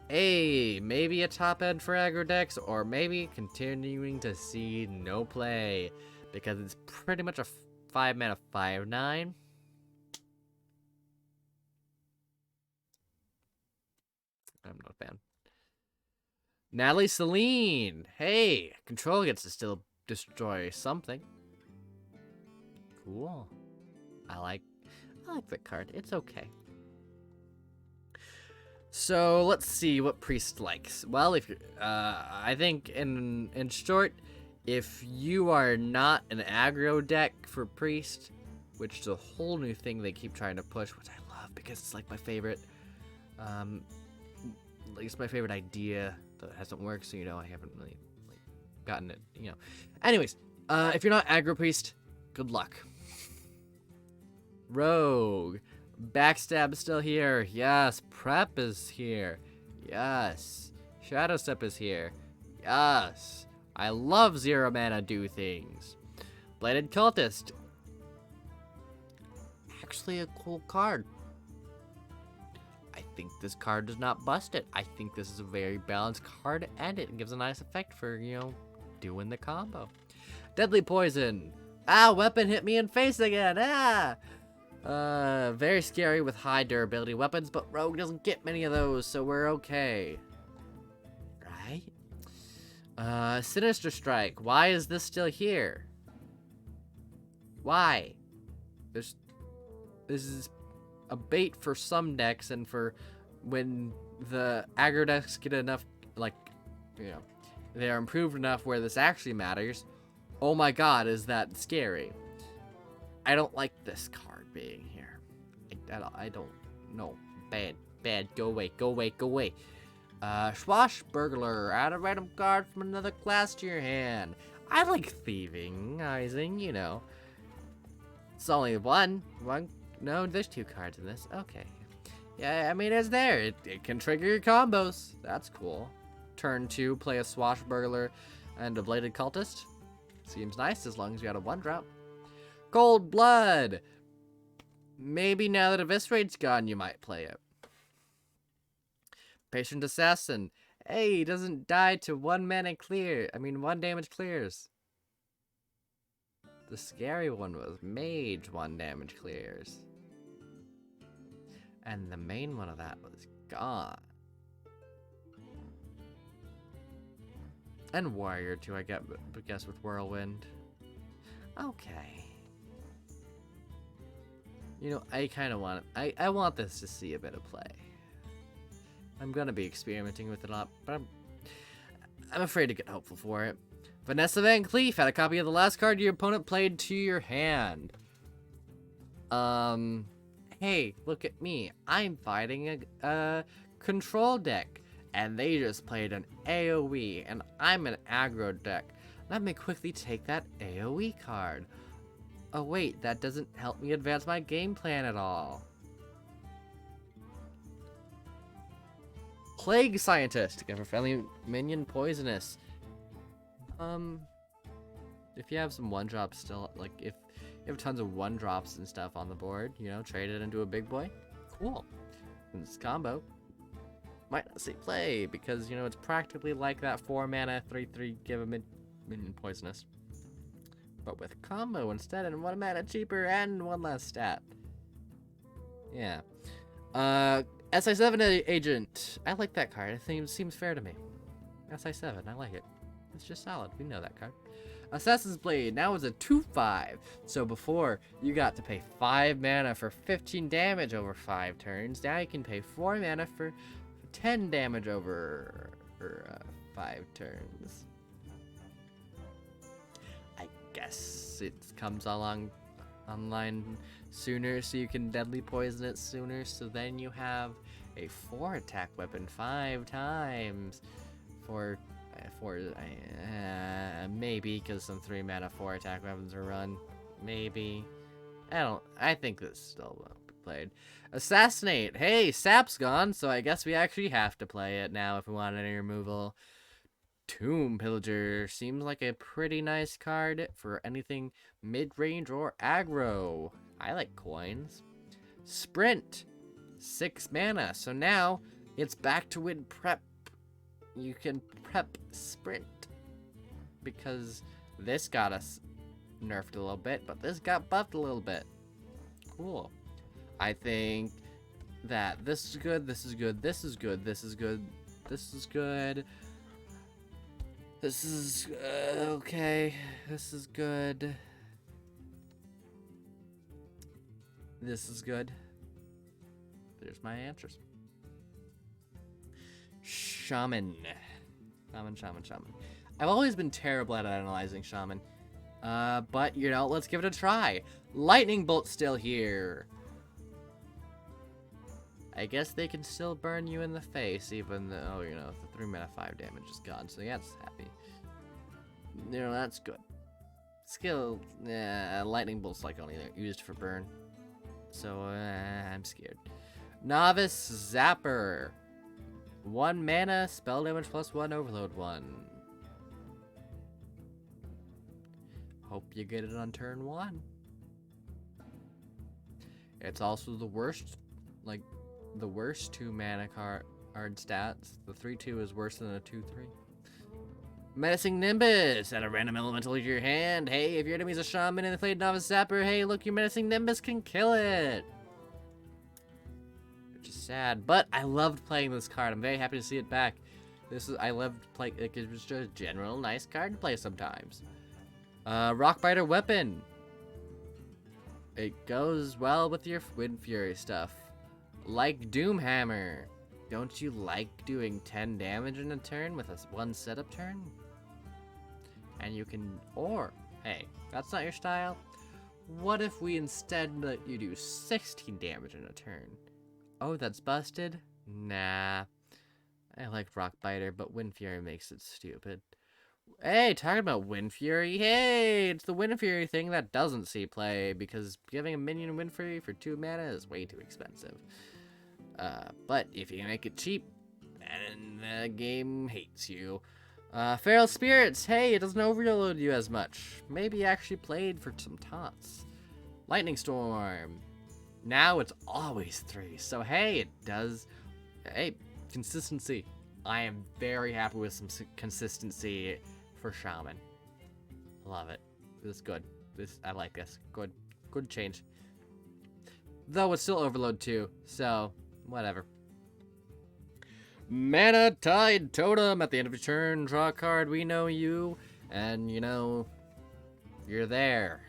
Hey, maybe a top end for aggro decks, or maybe continuing to see no play, because it's pretty much a 5 mana 5/9. I'm not a fan. Natalie Celine. Hey, control gets to still destroy something. Cool. I like that card. It's okay. So let's see what Priest likes. Well, if you're, I think in short, if you are not an aggro deck for Priest, which is a whole new thing they keep trying to push, which I love because it's like my favorite. It's my favorite idea that hasn't worked, so you know I haven't really gotten it. You know. Anyways, if you're not aggro Priest, good luck. Rogue. Backstab is still here. Yes. Prep is here. Yes. Shadow Step is here. Yes. I love 0 mana do things. Bladed Cultist. Actually a cool card. I think this card does not bust it. I think this is a very balanced card, and it gives a nice effect for, you know, doing the combo. Deadly Poison. Ah, weapon hit me in face again. Ah. Very scary with high durability weapons, but Rogue doesn't get many of those, so we're okay. Right? Sinister Strike. Why is this still here? Why? This is a bait for some decks, and for when the aggro decks get enough, like, you know, they are improved enough where this actually matters. Oh my god, is that scary? I don't like this card being here. I don't know. Bad. Go away. Swashbuckler. Add a random card from another class to your hand. I like thieving, you know. It's only one. No, there's 2 cards in this. Okay. Yeah, I mean, it's there. It can trigger your combos. That's cool. Turn 2, play a Swashbuckler and a Bladed Cultist. Seems nice as long as you got a 1-drop. Cold Blood. Maybe now that Eviscerate's gone, you might play it. Patient Assassin. Hey, he doesn't die to 1 mana clear. 1 damage clears. The scary one was Mage 1 damage clears. And the main one of that was gone. And Warrior too, I guess with Whirlwind. Okay. You know, I kind of want it. I want this to see a bit of play. I'm gonna be experimenting with it a lot, but I'm afraid to get hopeful for it. Vanessa Van Cleef, add a copy of the last card your opponent played to your hand. Hey, look at me. I'm fighting a control deck, and they just played an AoE, and I'm an aggro deck. Let me quickly take that AoE card. Oh wait, that doesn't help me advance my game plan at all. Plague Scientist. Give a friendly minion poisonous. If you have some 1-drops still, like if you have tons of 1-drops and stuff on the board, you know, trade it into a big boy. Cool. And this combo might not see play because, you know, it's practically like that 4 mana 3/3 give a minion poisonous. But with combo instead, and 1 mana cheaper and 1 less stat. Yeah. SI7 Agent. I like that card. I think it seems fair to me. SI7, I like it. It's just solid. We know that card. Assassin's Blade now is a 2/5. So before, you got to pay 5 mana for 15 damage over 5 turns. Now you can pay 4 mana for 10 damage over 5 turns. Yes, it comes online sooner, so you can deadly poison it sooner. So then you have a 4 attack weapon 5 times for maybe because some 3 mana 4 attack weapons are run. Maybe. I think this still won't be played. Assassinate. Hey, sap's gone, so I guess we actually have to play it now if we want any removal. Tomb Pillager seems like a pretty nice card for anything mid-range or aggro. I like coins. Sprint. 6 mana, so now it's back to win prep. You can prep sprint. Because this got us nerfed a little bit, but this got buffed a little bit. Cool. I think that this is good, this is good, this is good, this is good, this is good. This is okay. This is good. This is good. There's my answers. Shaman. Shaman. I've always been terrible at analyzing Shaman. But, you know, let's give it a try. Lightning Bolt's still here. I guess they can still burn you in the face, even though, you know, the 3 mana 5 damage is gone, so yeah, that's happy. You know, that's good. Skill, Lightning Bolt's like only used for burn. So, I'm scared. Novice Zapper. 1 mana, spell damage +1, overload 1. Hope you get it on turn 1. It's also the worst, like, the worst 2 mana card stats. The 3/2 is worse than a 2/3. Menacing Nimbus. Add a random elemental to your hand. Hey, if your enemy's a shaman and they played Novice Zapper, hey, look, your Menacing Nimbus can kill it. Which is sad, but I loved playing this card. I'm very happy to see it back. I loved playing, like, it was just a general nice card to play sometimes. Rockbiter Weapon. It goes well with your Wind Fury stuff. Like Doomhammer. Don't you like doing 10 damage in a turn with a 1 setup turn? And you can, or, hey, that's not your style. What if we instead let you do 16 damage in a turn? Oh, that's busted? Nah. I like Rockbiter, but Wind Fury makes it stupid. Hey, talking about Wind Fury, hey, it's the Wind Fury thing that doesn't see play, because giving a minion Wind Fury for 2 mana is way too expensive. But if you make it cheap, then the game hates you. Feral Spirits, hey, it doesn't overload you as much. Maybe actually played for some taunts. Lightning Storm. Now it's always 3, so hey, it does. Hey, consistency. I am very happy with some consistency for Shaman. Love it. This is good. I like this. Good change. Though it's still overload too, so whatever. Mana Tide Totem. At the end of your turn, draw a card. We know you, and you know you're there.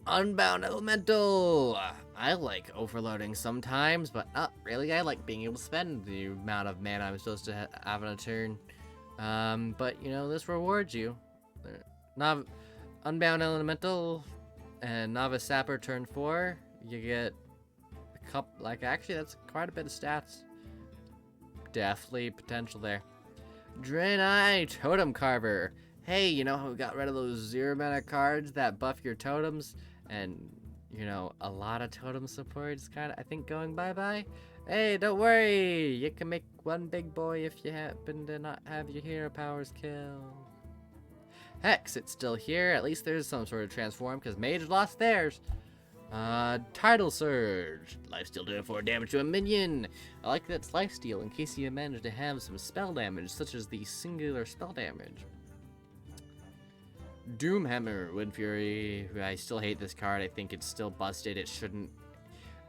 Unbound Elemental. I like overloading sometimes, but not really. I like being able to spend the amount of mana I'm supposed to have in a turn. But you know, this rewards you. Unbound Elemental and Novice Zapper turn 4. You get a couple, like, actually that's quite a bit of stats. Definitely potential there. Draenei Totem Carver. Hey, you know how we got rid of those 0 mana cards that buff your totems? And, you know, a lot of totem support is kind of, I think, going bye-bye. Hey, don't worry! You can make one big boy if you happen to not have your hero powers kill. Hex, it's still here. At least there's some sort of transform, because Mage lost theirs. Tidal Surge. Lifesteal doing 4 damage to a minion. I like that it's lifesteal in case you manage to have some spell damage, such as the singular spell damage. Doomhammer, Wind Fury. I still hate this card. I think it's still busted. It shouldn't.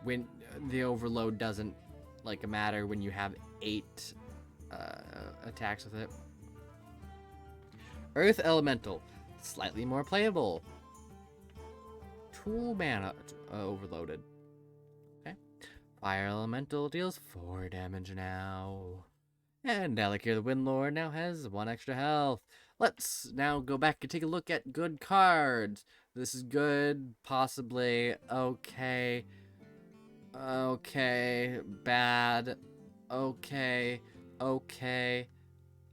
When the overload doesn't like matter when you have 8 attacks with it. Earth Elemental, slightly more playable. 2 mana overloaded. Okay. Fire Elemental deals 4 damage now. And Alakir the Windlord now has 1 extra health. Let's now go back and take a look at good cards. This is good, possibly, okay, okay, bad, okay, okay,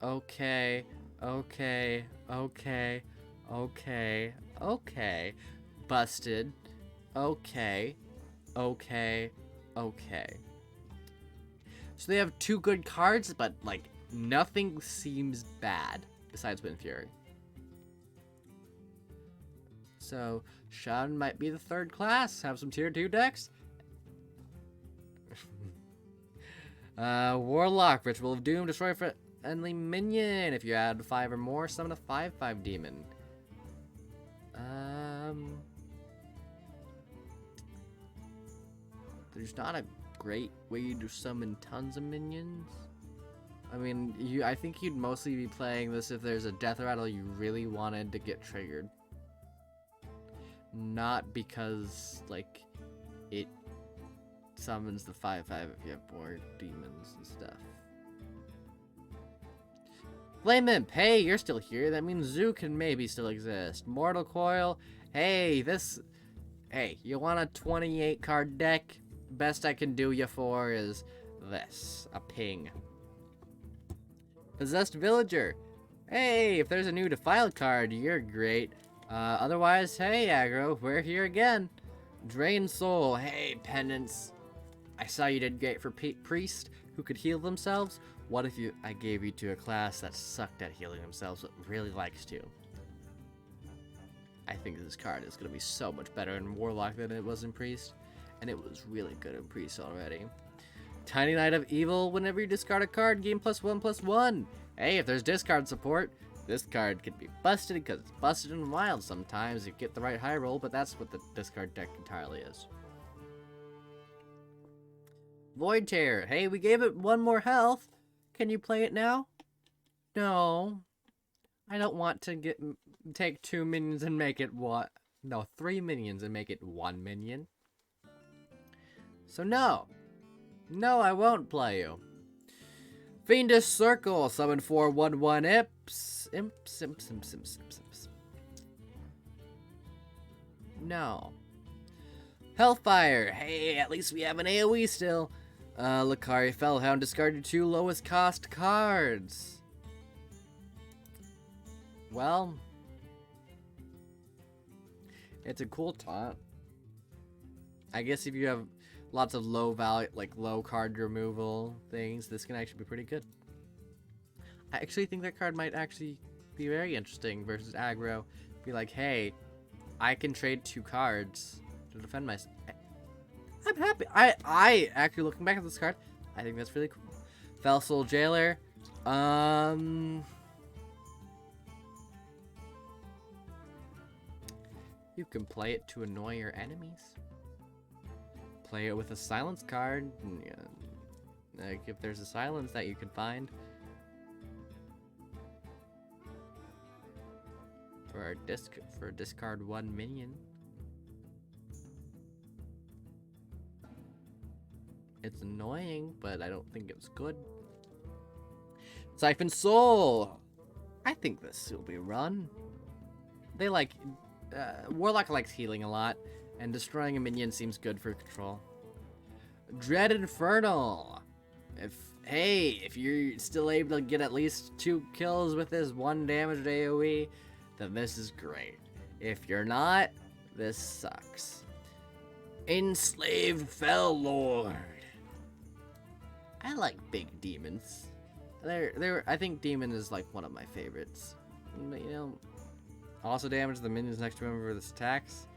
okay, okay, okay, okay, okay, busted, okay, okay, okay. So they have 2 good cards, but, like, nothing seems bad besides Wind Fury. So, Shaman might be the 3rd class. Have some tier 2 decks. Warlock, Ritual of Doom, destroy friendly minion. If you add 5 or more, summon a 5/5 demon. There's not a great way to summon tons of minions. I mean, I think you'd mostly be playing this if there's a death rattle you really wanted to get triggered. Not because, like, it summons the 5/5 if you have more demons and stuff. Flame Imp, hey, you're still here. That means Zoo can maybe still exist. Mortal Coil, hey, hey, you want a 28 card deck? Best I can do you for is this, a ping. Possessed Villager, hey, if there's a new Defiled card, you're great. Otherwise, hey, aggro, we're here again. Drain Soul, hey, Penance. I saw you did great for Priest, who could heal themselves. What if I gave you to a class that sucked at healing themselves, but really likes to? I think this card is going to be so much better in Warlock than it was in Priest. And it was really good in Priest already. Tiny Knight of Evil, whenever you discard a card, gain +1/+1. Hey, if there's discard support, this card can be busted because it's busted in Wild sometimes. You get the right high roll, but that's what the discard deck entirely is. Void Terror, hey, we gave it 1 more health. Can you play it now? No. I don't want to take 2 minions and make it what? No, 3 minions and make it 1 minion. So no. No, I won't play you. Fiendish Circle, summon 4/1/1 imps. Imps. No. Hellfire, hey, at least we have an AoE still. Lakari Fellhound, discard your 2 lowest cost cards. Well, it's a cool taunt. I guess if you have lots of low value, like low card removal things, this can actually be pretty good. I actually think that card might actually be very interesting versus aggro. Be like, hey, I can trade 2 cards to defend myself. I'm happy. I actually, looking back at this card, I think that's really cool. Fell Soul Jailer. You can play it to annoy your enemies. Play it with a silence card. Like if there's a silence that you can find. For discard 1 minion. It's annoying, but I don't think it's good. Siphon Soul. I think this will be run. They like Warlock likes healing a lot, and destroying a minion seems good for control. Dread Infernal. If you're still able to get at least 2 kills with this 1 damaged AoE, then this is great. If you're not, this sucks. Enslaved Fell Lord. I like big demons. I think demon is like one of my favorites. But, you know, also damage the minions next to him for this attacks.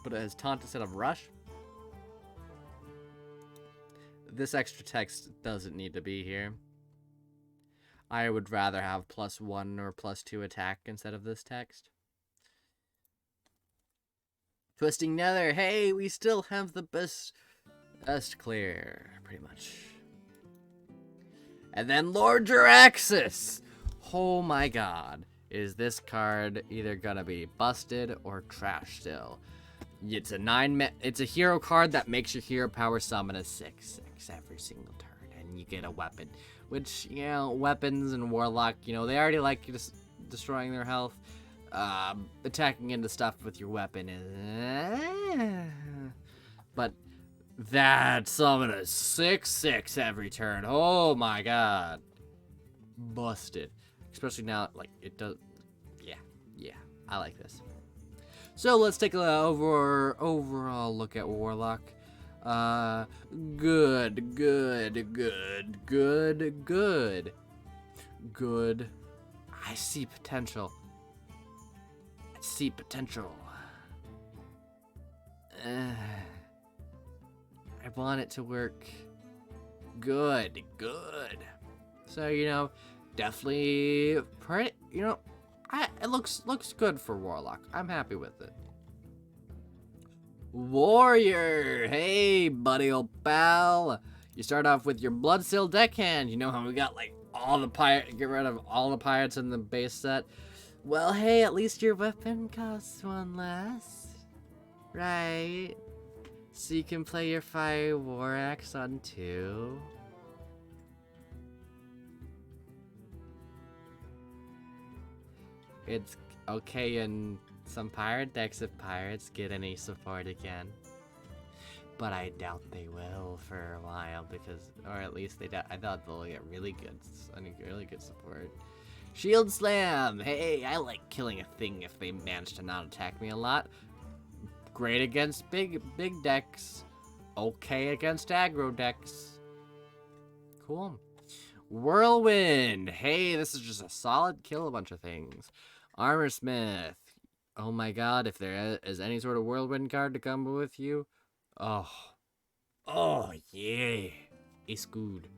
But it has taunt instead of rush. This extra text doesn't need to be here. I would rather have +1 or +2 attack instead of this text. Twisting Nether, hey, we still have the best clear, pretty much. And then Lord Jaraxxus! Oh my god. Is this card either gonna be busted or trash still? It's it's a hero card that makes your hero power summon a 6/6 every single turn, and you get a weapon. Which, you know, weapons and Warlock, you know, they already like destroying their health. Attacking into stuff with your weapon is... But that summon a 6/6 every turn. Oh my god. Busted. Especially now, like, it does... Yeah, I like this. So let's take an overall look at Warlock. Good. I see potential. I want it to work. Good. So, you know, definitely pretty, you know, it looks good for Warlock. I'm happy with it. Warrior, hey buddy old pal. You start off with your Bloodseal deckhand. You know how we got like all the get rid of all the pirates in the base set. Well, hey, at least your weapon costs one less, right? So you can play your Fire War Axe on 2. It's okay in some pirate decks if pirates get any support again. But I doubt they will for a while because, or at least I thought they'll get really good support. Shield Slam! Hey, I like killing a thing if they manage to not attack me a lot. Great against big decks. Okay against aggro decks. Cool. Whirlwind! Hey, this is just a solid kill a bunch of things. Armorsmith. Oh my god, if there is any sort of Whirlwind card to combo with you. Oh yeah. It's good.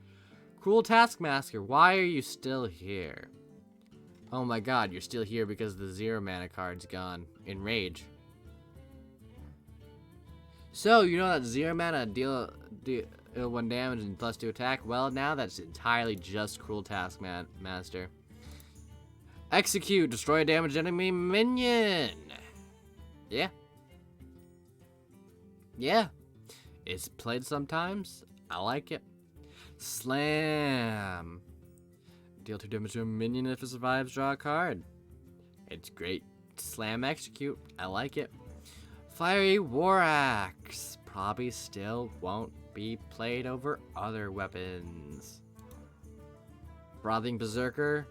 Cruel Taskmaster, why are you still here? Oh my god, you're still here because the 0 mana card's gone. In Rage. So, you know that 0 mana deal 1 damage and +2 attack? Well, now that's entirely just Cruel Taskmaster. Execute, destroy a damaged enemy minion. Yeah. It's played sometimes. I like it. Slam. Deal 2 damage to a minion if it survives, draw a card. It's great. Slam, execute. I like it. Fiery War Axe. Probably still won't be played over other weapons. Frothing Berserker.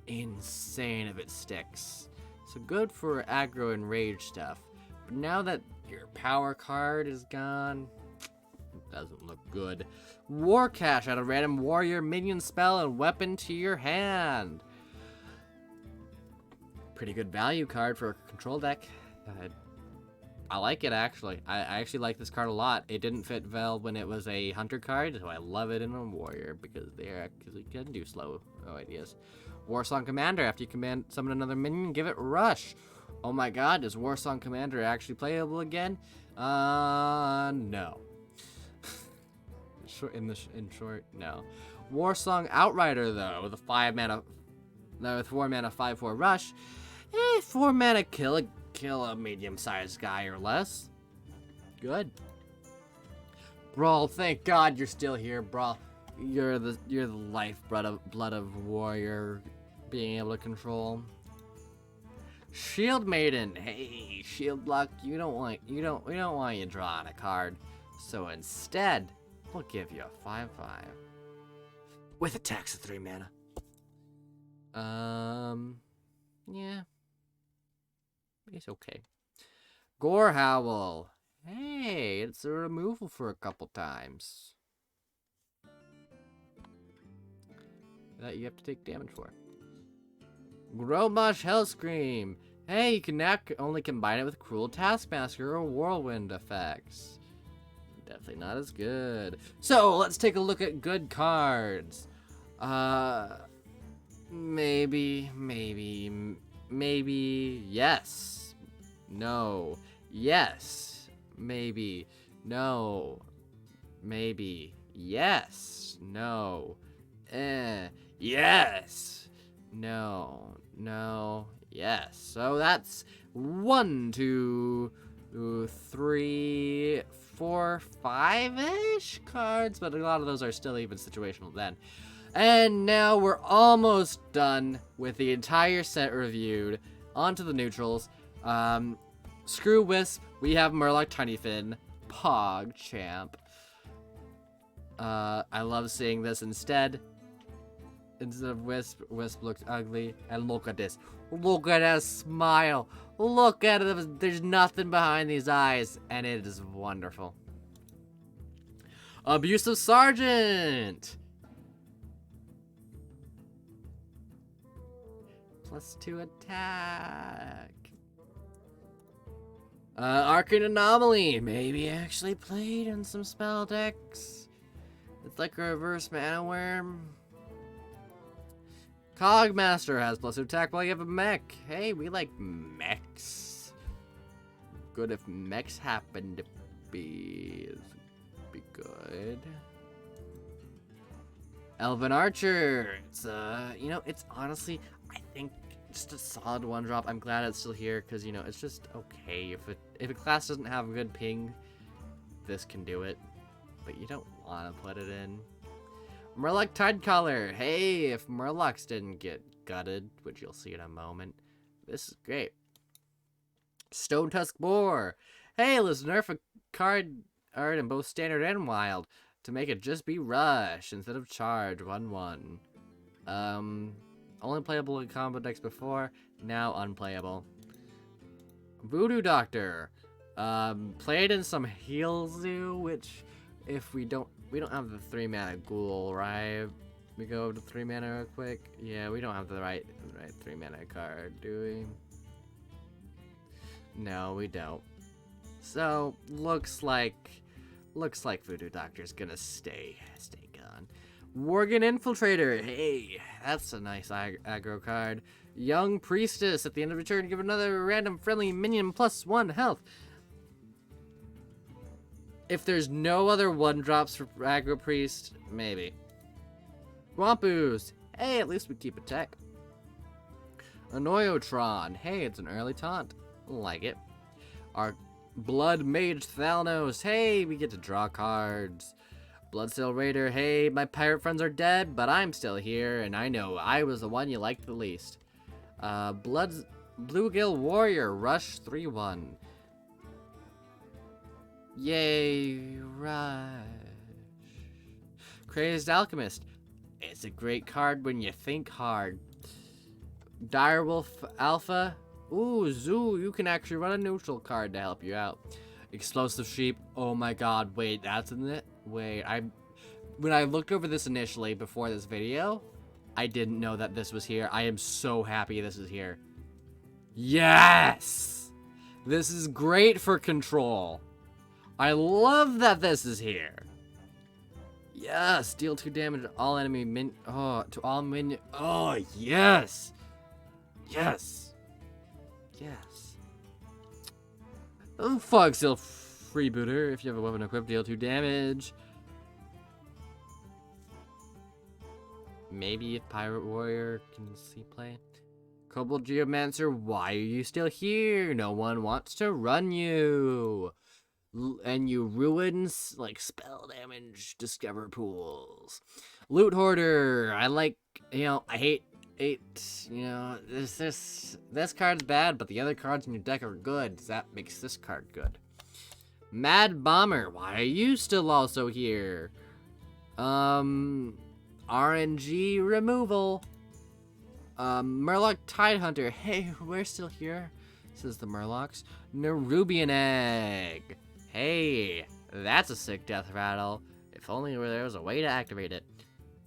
Insane if it sticks. So good for aggro and rage stuff. But now that your power card is gone, it doesn't look good. War Cache, add a random warrior minion spell and weapon to your hand. Pretty good value card for a control deck. I like it actually. I actually like this card a lot. It didn't fit well when it was a hunter card, so I love it in a warrior because it can do slow ideas. Warsong Commander, after you summon another minion, give it rush. Oh my god, is Warsong Commander actually playable again? No. In short, no. Warsong Outrider though, with a 4 mana 5/4 rush. 4 mana kill a medium-sized guy or less. Good. Brawl, thank God you're still here, Brawl. You're the lifeblood of warrior being able to control. Shield Maiden, hey, shield block. We don't want you drawing a card, so instead we'll give you a 5/5 with a tax of 3 mana. Yeah, it's okay. Gore Howl, hey, it's a removal for a couple times that you have to take damage for. Gromosh Hellscream. Hey, you can now only combine it with Cruel Taskmaster or Whirlwind effects. Definitely not as good. So, let's take a look at good cards. Maybe, yes. No. Yes. Maybe. No. Maybe. Yes. No. Yes. No. Yes. So that's 1, 2, Ooh, 3, 4, 5-ish cards, but a lot of those are still even situational then. And now we're almost done with the entire set reviewed. On to the neutrals. Screw Wisp, we have Murloc Tinyfin, PogChamp. I love seeing this instead. Instead of Wisp, Wisp looked ugly. And look at this. Look at that smile. Look at it. There's nothing behind these eyes. And it is wonderful. Abusive Sergeant. +2 attack. Arcane Anomaly. Maybe actually played in some spell decks. It's like a reverse mana worm. Cogmaster has +2 attack while you have a mech. Hey, we like mechs. Good if mechs happen to be good. Elven Archer. It's you know, it's honestly, I think just a solid 1-drop. I'm glad it's still here because, you know, it's just okay. If a class doesn't have a good ping, this can do it. But you don't want to put it in. Murloc Tidecaller. Hey, if Murlocs didn't get gutted, which you'll see in a moment, this is great. Stone Tusk Boar. Hey, let's nerf a card art in both standard and wild to make it just be rush instead of charge. 1/1. Only playable in combo decks before, now unplayable. Voodoo Doctor. Played in some Heal Zoo, which if we don't have the 3-mana ghoul, right? We go to 3 mana real quick. Yeah, we don't have the right 3-mana card, do we? No, we don't. So looks like Voodoo Doctor's gonna stay gone. Worgen Infiltrator. Hey, that's a nice aggro card. Young Priestess. At the end of the turn, give another random friendly minion +1 health. If there's no other 1-drops for aggro priest, maybe. Wampoos. Hey, at least we keep attack. Annoyotron. Hey, it's an early taunt. Like it. Our Blood Mage Thalnos. Hey, we get to draw cards. Bloodsail Raider. Hey, my pirate friends are dead, but I'm still here, and I know I was the one you liked the least. Bluegill Warrior. Rush 3/1. Yay, rush. Crazed Alchemist. It's a great card when you think hard. Direwolf Alpha. Ooh, Zoo, you can actually run a neutral card to help you out. Explosive Sheep. Oh my god, wait, that's in it? Wait, when I looked over this initially before this video, I didn't know that this was here. I am so happy this is here. Yes! This is great for control. I love that this is here. Yes, deal 2 damage to all enemy to all minion. Oh, yes. Yes. Yes. Fogsail Freebooter. If you have a weapon equipped, deal 2 damage. Maybe if Pirate Warrior can see play. Kobold Geomancer, why are you still here? No one wants to run you. And you ruin, like, spell damage, discover pools. Loot Hoarder. I like, you know, I hate, you know, this card's bad, but the other cards in your deck are good. That makes this card good. Mad Bomber. Why are you still also here? RNG removal. Murloc Tidehunter. Hey, we're still here, says the Murlocs. Nerubian Egg. Hey, that's a sick death rattle. If only there was a way to activate it.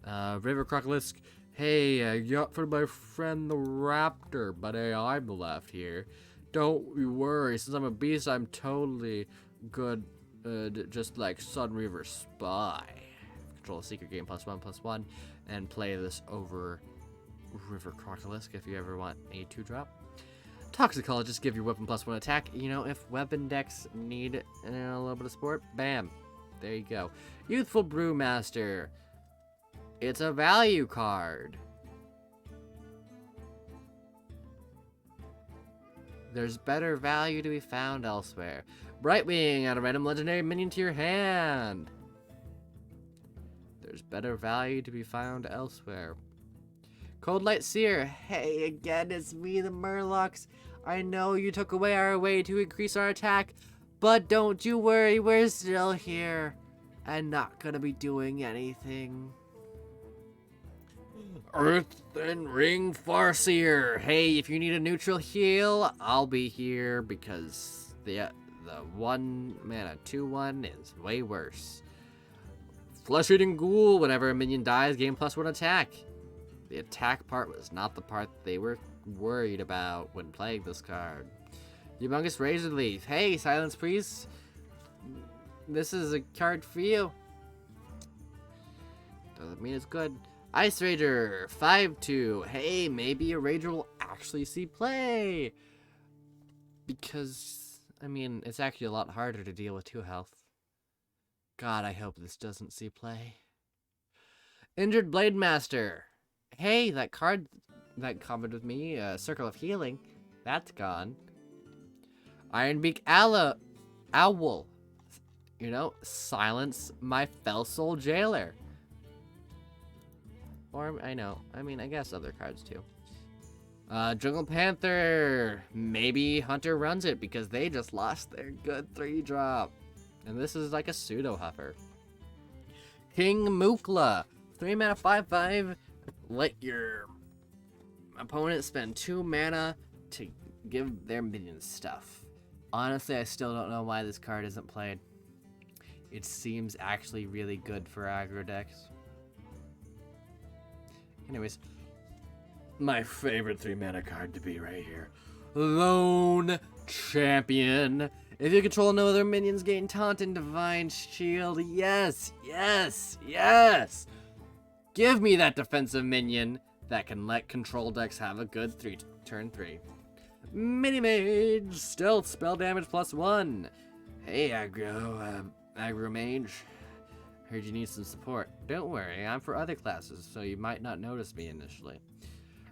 River Crocolisk. Hey, I got for my friend the Raptor, but hey, I'm left here. Don't you worry, since I'm a beast, I'm totally good, just like Sun Reaver Spy. Control a secret game +1/+1, and play this over River Crocolisk if you ever want a 2-drop. Toxicologist, give your weapon +1 attack. You know, if weapon decks need a little bit of support, bam. There you go. Youthful Brewmaster. It's a value card. There's better value to be found elsewhere. Brightwing, add a random legendary minion to your hand. There's better value to be found elsewhere. Cold Light Seer. Hey, again, it's me, the Murlocs. I know you took away our way to increase our attack, but don't you worry, we're still here and not gonna be doing anything. Earthen Ring Farseer. Hey, if you need a neutral heal, I'll be here because the 1 mana 2/1 is way worse. Flesh-eating Ghoul. Whenever a minion dies, gain +1 attack. The attack part was not the part they were worried about when playing this card. Humongous Razor Leaf. Hey, Silence Priest. This is a card for you. Doesn't mean it's good. Ice Rager, 5/2. Hey, maybe a Rager will actually see play. Because, I mean, it's actually a lot harder to deal with 2 health. God, I hope this doesn't see play. Injured Blade Master. Hey, that card that commented with me, Circle of Healing, that's gone. Ironbeak Owl. You know, silence my fell soul jailer. Or, I know. I mean, I guess other cards too. Jungle Panther. Maybe Hunter runs it because they just lost their good 3-drop. And this is like a pseudo huffer. King Mukla. 3 mana 5/5. Let your opponent spend 2 mana to give their minions stuff. Honestly, I still don't know why this card isn't played. It seems actually really good for aggro decks. Anyways, my favorite 3 mana card to be right here. Lone Champion. If you control no other minions, gain Taunt and Divine Shield. Yes, yes, yes! Give me that defensive minion that can let control decks have a good turn 3. Mini Mage. Stealth, spell damage +1. Hey, aggro mage. Heard you need some support. Don't worry, I'm for other classes, so you might not notice me initially.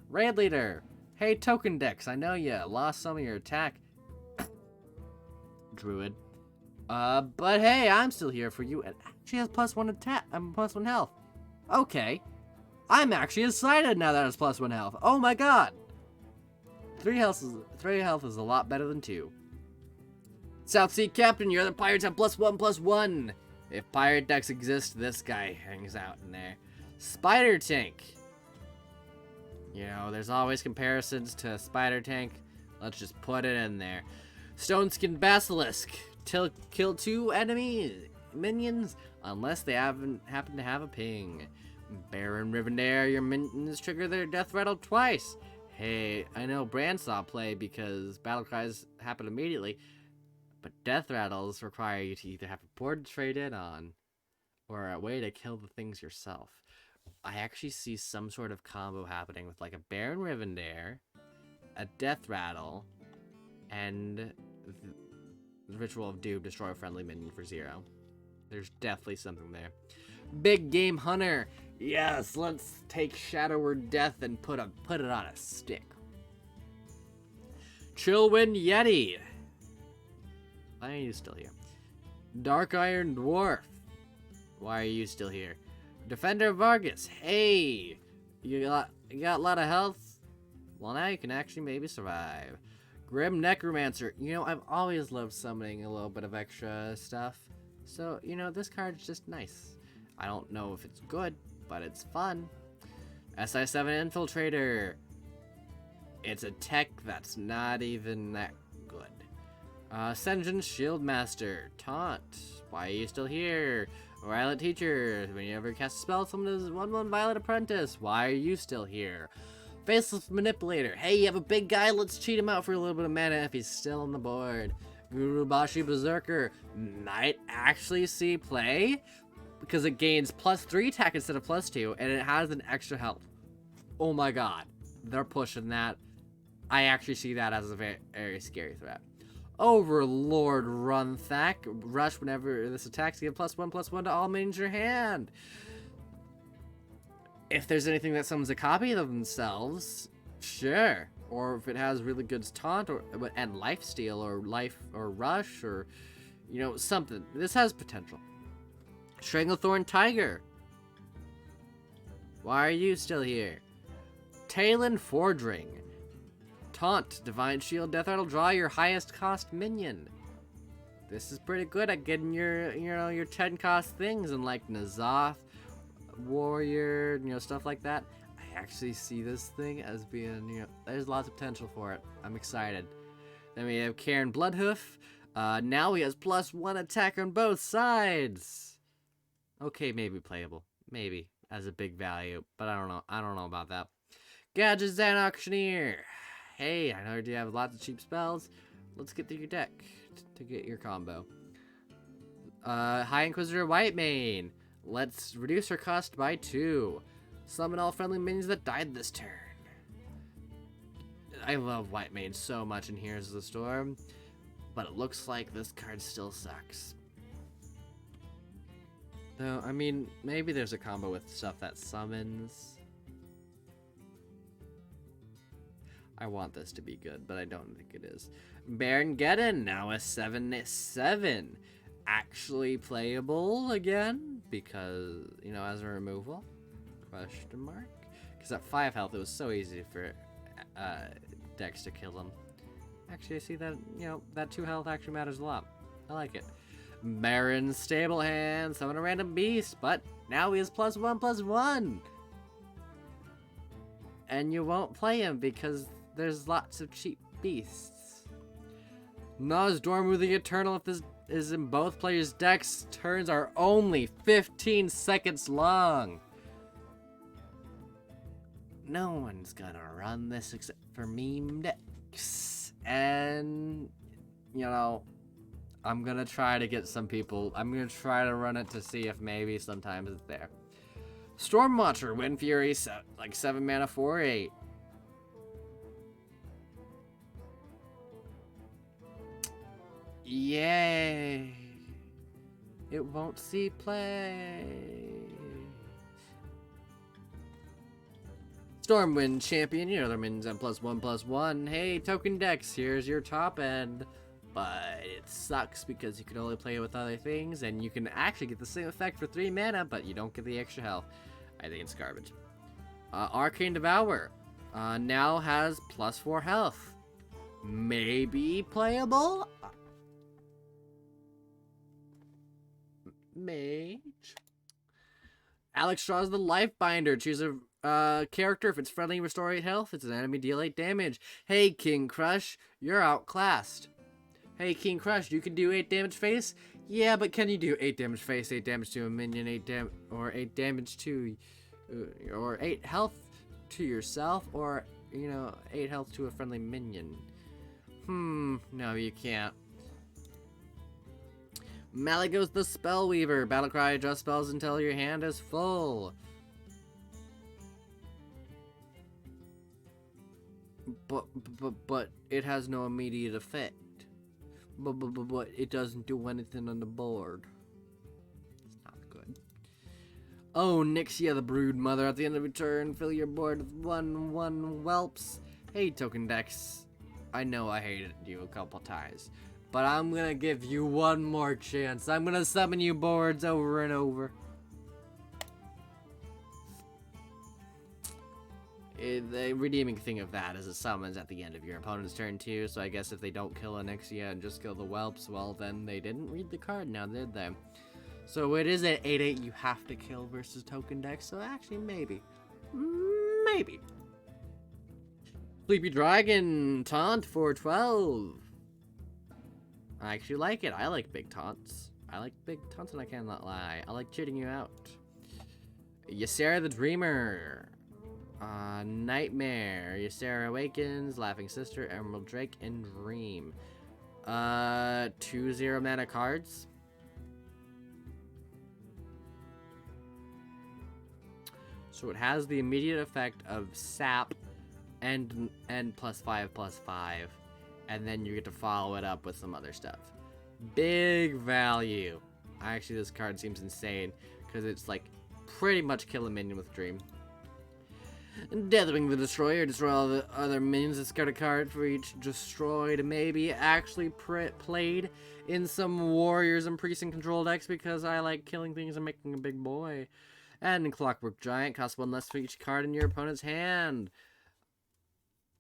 Raid Leader. Hey, token decks, I know you lost some of your attack. Druid. But hey, I'm still here for you, and actually has +1 attack. +1 health. Okay. I'm actually excited now that it's +1 health. Oh my god. 3 health is a lot better than 2. South Sea Captain, your other pirates have +1/+1. If pirate decks exist, this guy hangs out in there. Spider Tank. You know, there's always comparisons to Spider Tank. Let's just put it in there. Stone Skin Basilisk. Kill 2 enemy minions unless they happen to have a ping. Baron Rivendare, your minions trigger their death rattle twice. Hey, I know Bran saw play because battle cries happen immediately, but death rattles require you to either have a board to trade in on or a way to kill the things yourself. I actually see some sort of combo happening with like a Baron Rivendare, a death rattle, and the Ritual of Doom, destroy a friendly minion for 0. There's definitely something there. Big Game Hunter. Yes, let's take Shadow or Death and put it on a stick. Chillwind Yeti. Why are you still here? Dark Iron Dwarf. Why are you still here? Defender Vargas. Hey, you got a lot of health? Well, now you can actually maybe survive. Grim Necromancer. You know, I've always loved summoning a little bit of extra stuff. So, you know, this card's just nice. I don't know if it's good, but it's fun. SI7 Infiltrator. It's a tech that's not even that good. Ascension Shieldmaster. Taunt. Why are you still here? Violet Teacher. When you ever cast a spell, someone does 1/1 Violet Apprentice. Why are you still here? Faceless Manipulator. Hey, you have a big guy, let's cheat him out for a little bit of mana if he's still on the board. Gurubashi Berserker. Might actually see play because it gains +3 attack instead of +2, and it has an extra health. Oh my god. They're pushing that. I actually see that as a very, very scary threat. Overlord Runthak. Rush whenever this attacks, give +1/+1 to all minions in your hand. If there's anything that summons a copy of themselves, sure. or if it has really good taunt and lifesteal or life or rush or something. This has potential. Stranglethorn Tiger. Why are you still here? Talon Fordring. Taunt, Divine Shield, Death Rattle, draw your highest cost minion. This is pretty good at getting your 10 cost things in like N'Zoth, Warrior, stuff like that. I actually see this thing as being, there's lots of potential for it. I'm excited. Then we have Karen Bloodhoof. Now he has +1 attack on both sides. Okay, maybe playable. Maybe as a big value, but I don't know. I don't know about that. Gadgetzan Auctioneer. Hey, I heard you have lots of cheap spells. Let's get through your deck to get your combo. High Inquisitor Whitemane. Let's reduce her cost by 2. Summon all friendly minions that died this turn. I love Whitemane so much in Here's the Storm, but it looks like this card still sucks. Though, I mean, maybe there's a combo with stuff that summons. I want this to be good, but I don't think it is. Baron Geddon, now a 7/7. Actually playable again, because, as a removal? Question mark? Because at 5 health, it was so easy for decks to kill him. Actually, I see that, that 2 health actually matters a lot. I like it. Baron Stablehand, summon a random beast, but now he has +1/+1. And you won't play him because there's lots of cheap beasts. Nozdormu the Eternal, if this is in both players' decks, turns are only 15 seconds long. No one's gonna run this except for meme decks. And, I'm gonna try to get some people. I'm gonna try to run it to see if maybe sometimes it's there. Stormwatcher, Wind Fury, like 7 mana, 4/8. Yay! It won't see play. Stormwind Champion, their minions at +1/+1. Hey, token decks, here's your top end. But it sucks because you can only play it with other things, and you can actually get the same effect for 3 mana, but you don't get the extra health. I think it's garbage. Arcane Devour now has +4 health. Maybe playable? Mage. Alex draws the Lifebinder. Choose a character. If it's friendly, restore 8 health. It's an enemy, deal 8 damage. Hey, King Crush, you're outclassed. Hey, King Crush, you can do 8 damage face? Yeah, but can you do 8 damage face, 8 damage to a minion, 8 damage to, or 8 health to yourself, or, 8 health to a friendly minion? No, you can't. Malygos the Spellweaver. Battlecry, adjust spells until your hand is full. But it has no immediate effect. But it doesn't do anything on the board. It's not good. Oh, Nixia the Brood Mother. At the end of your turn, fill your board with 1/1 whelps. Hey, token decks. I know I hated you a couple times, but I'm gonna give you one more chance. I'm gonna summon you boards over and over. The redeeming thing of that is it summons at the end of your opponent's turn too, so I guess if they don't kill Onyxia and just kill the whelps, well then they didn't read the card now, did they? So it is at 8/8 you have to kill versus token decks, so actually maybe. Maybe. Sleepy Dragon, taunt for 12. I actually like it. I like big taunts. I like big taunts and I cannot lie. I like cheating you out. Ysera the Dreamer. Nightmare. Ysera Awakens, Laughing Sister, Emerald Drake, and Dream. 2 0 mana cards. So it has the immediate effect of sap and +5/+5. And then you get to follow it up with some other stuff. Big value. Actually, this card seems insane because it's like pretty much kill a minion with Dream. Deathwing the Destroyer, destroy all the other minions, discard a card for each destroyed. Maybe actually played in some Warriors and Priest control decks because I like killing things and making a big boy. And in Clockwork Giant, cost 1 less for each card in your opponent's hand.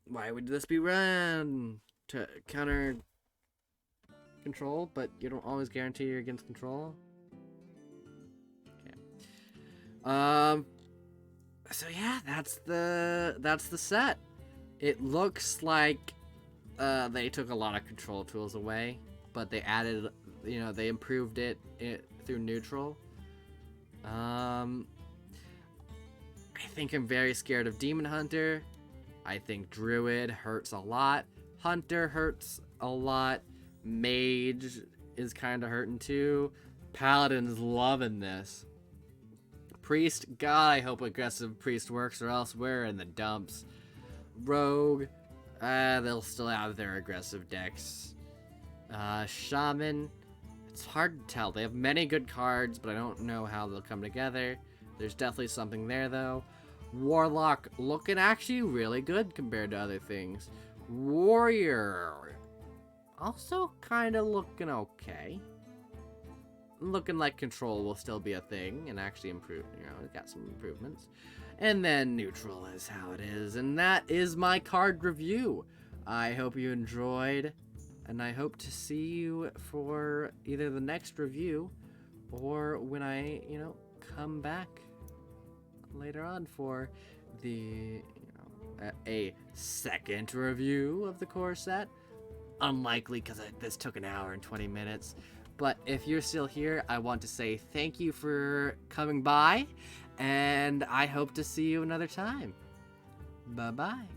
Why would this be run? To counter control, but you don't always guarantee you're against control. Okay. So yeah, that's the set. It looks like they took a lot of control tools away, but they added, they improved it through neutral. I think I'm very scared of Demon Hunter. I think Druid hurts a lot. Hunter hurts a lot. Mage is kind of hurting too. Paladin's loving this. Priest, God, I hope aggressive Priest works, or else we're in the dumps. Rogue, they'll still have their aggressive decks. Shaman, it's hard to tell. They have many good cards, but I don't know how they'll come together. There's definitely something there, though. Warlock, looking actually really good compared to other things. Warrior, also kind of looking okay. Looking like control will still be a thing and actually improve, it got some improvements. And then neutral is how it is, and that is my card review. I hope you enjoyed, and I hope to see you for either the next review or when I, come back later on for the, a second review of the core set. Unlikely, because this took an hour and 20 minutes. But if you're still here, I want to say thank you for coming by, and I hope to see you another time. Bye-bye.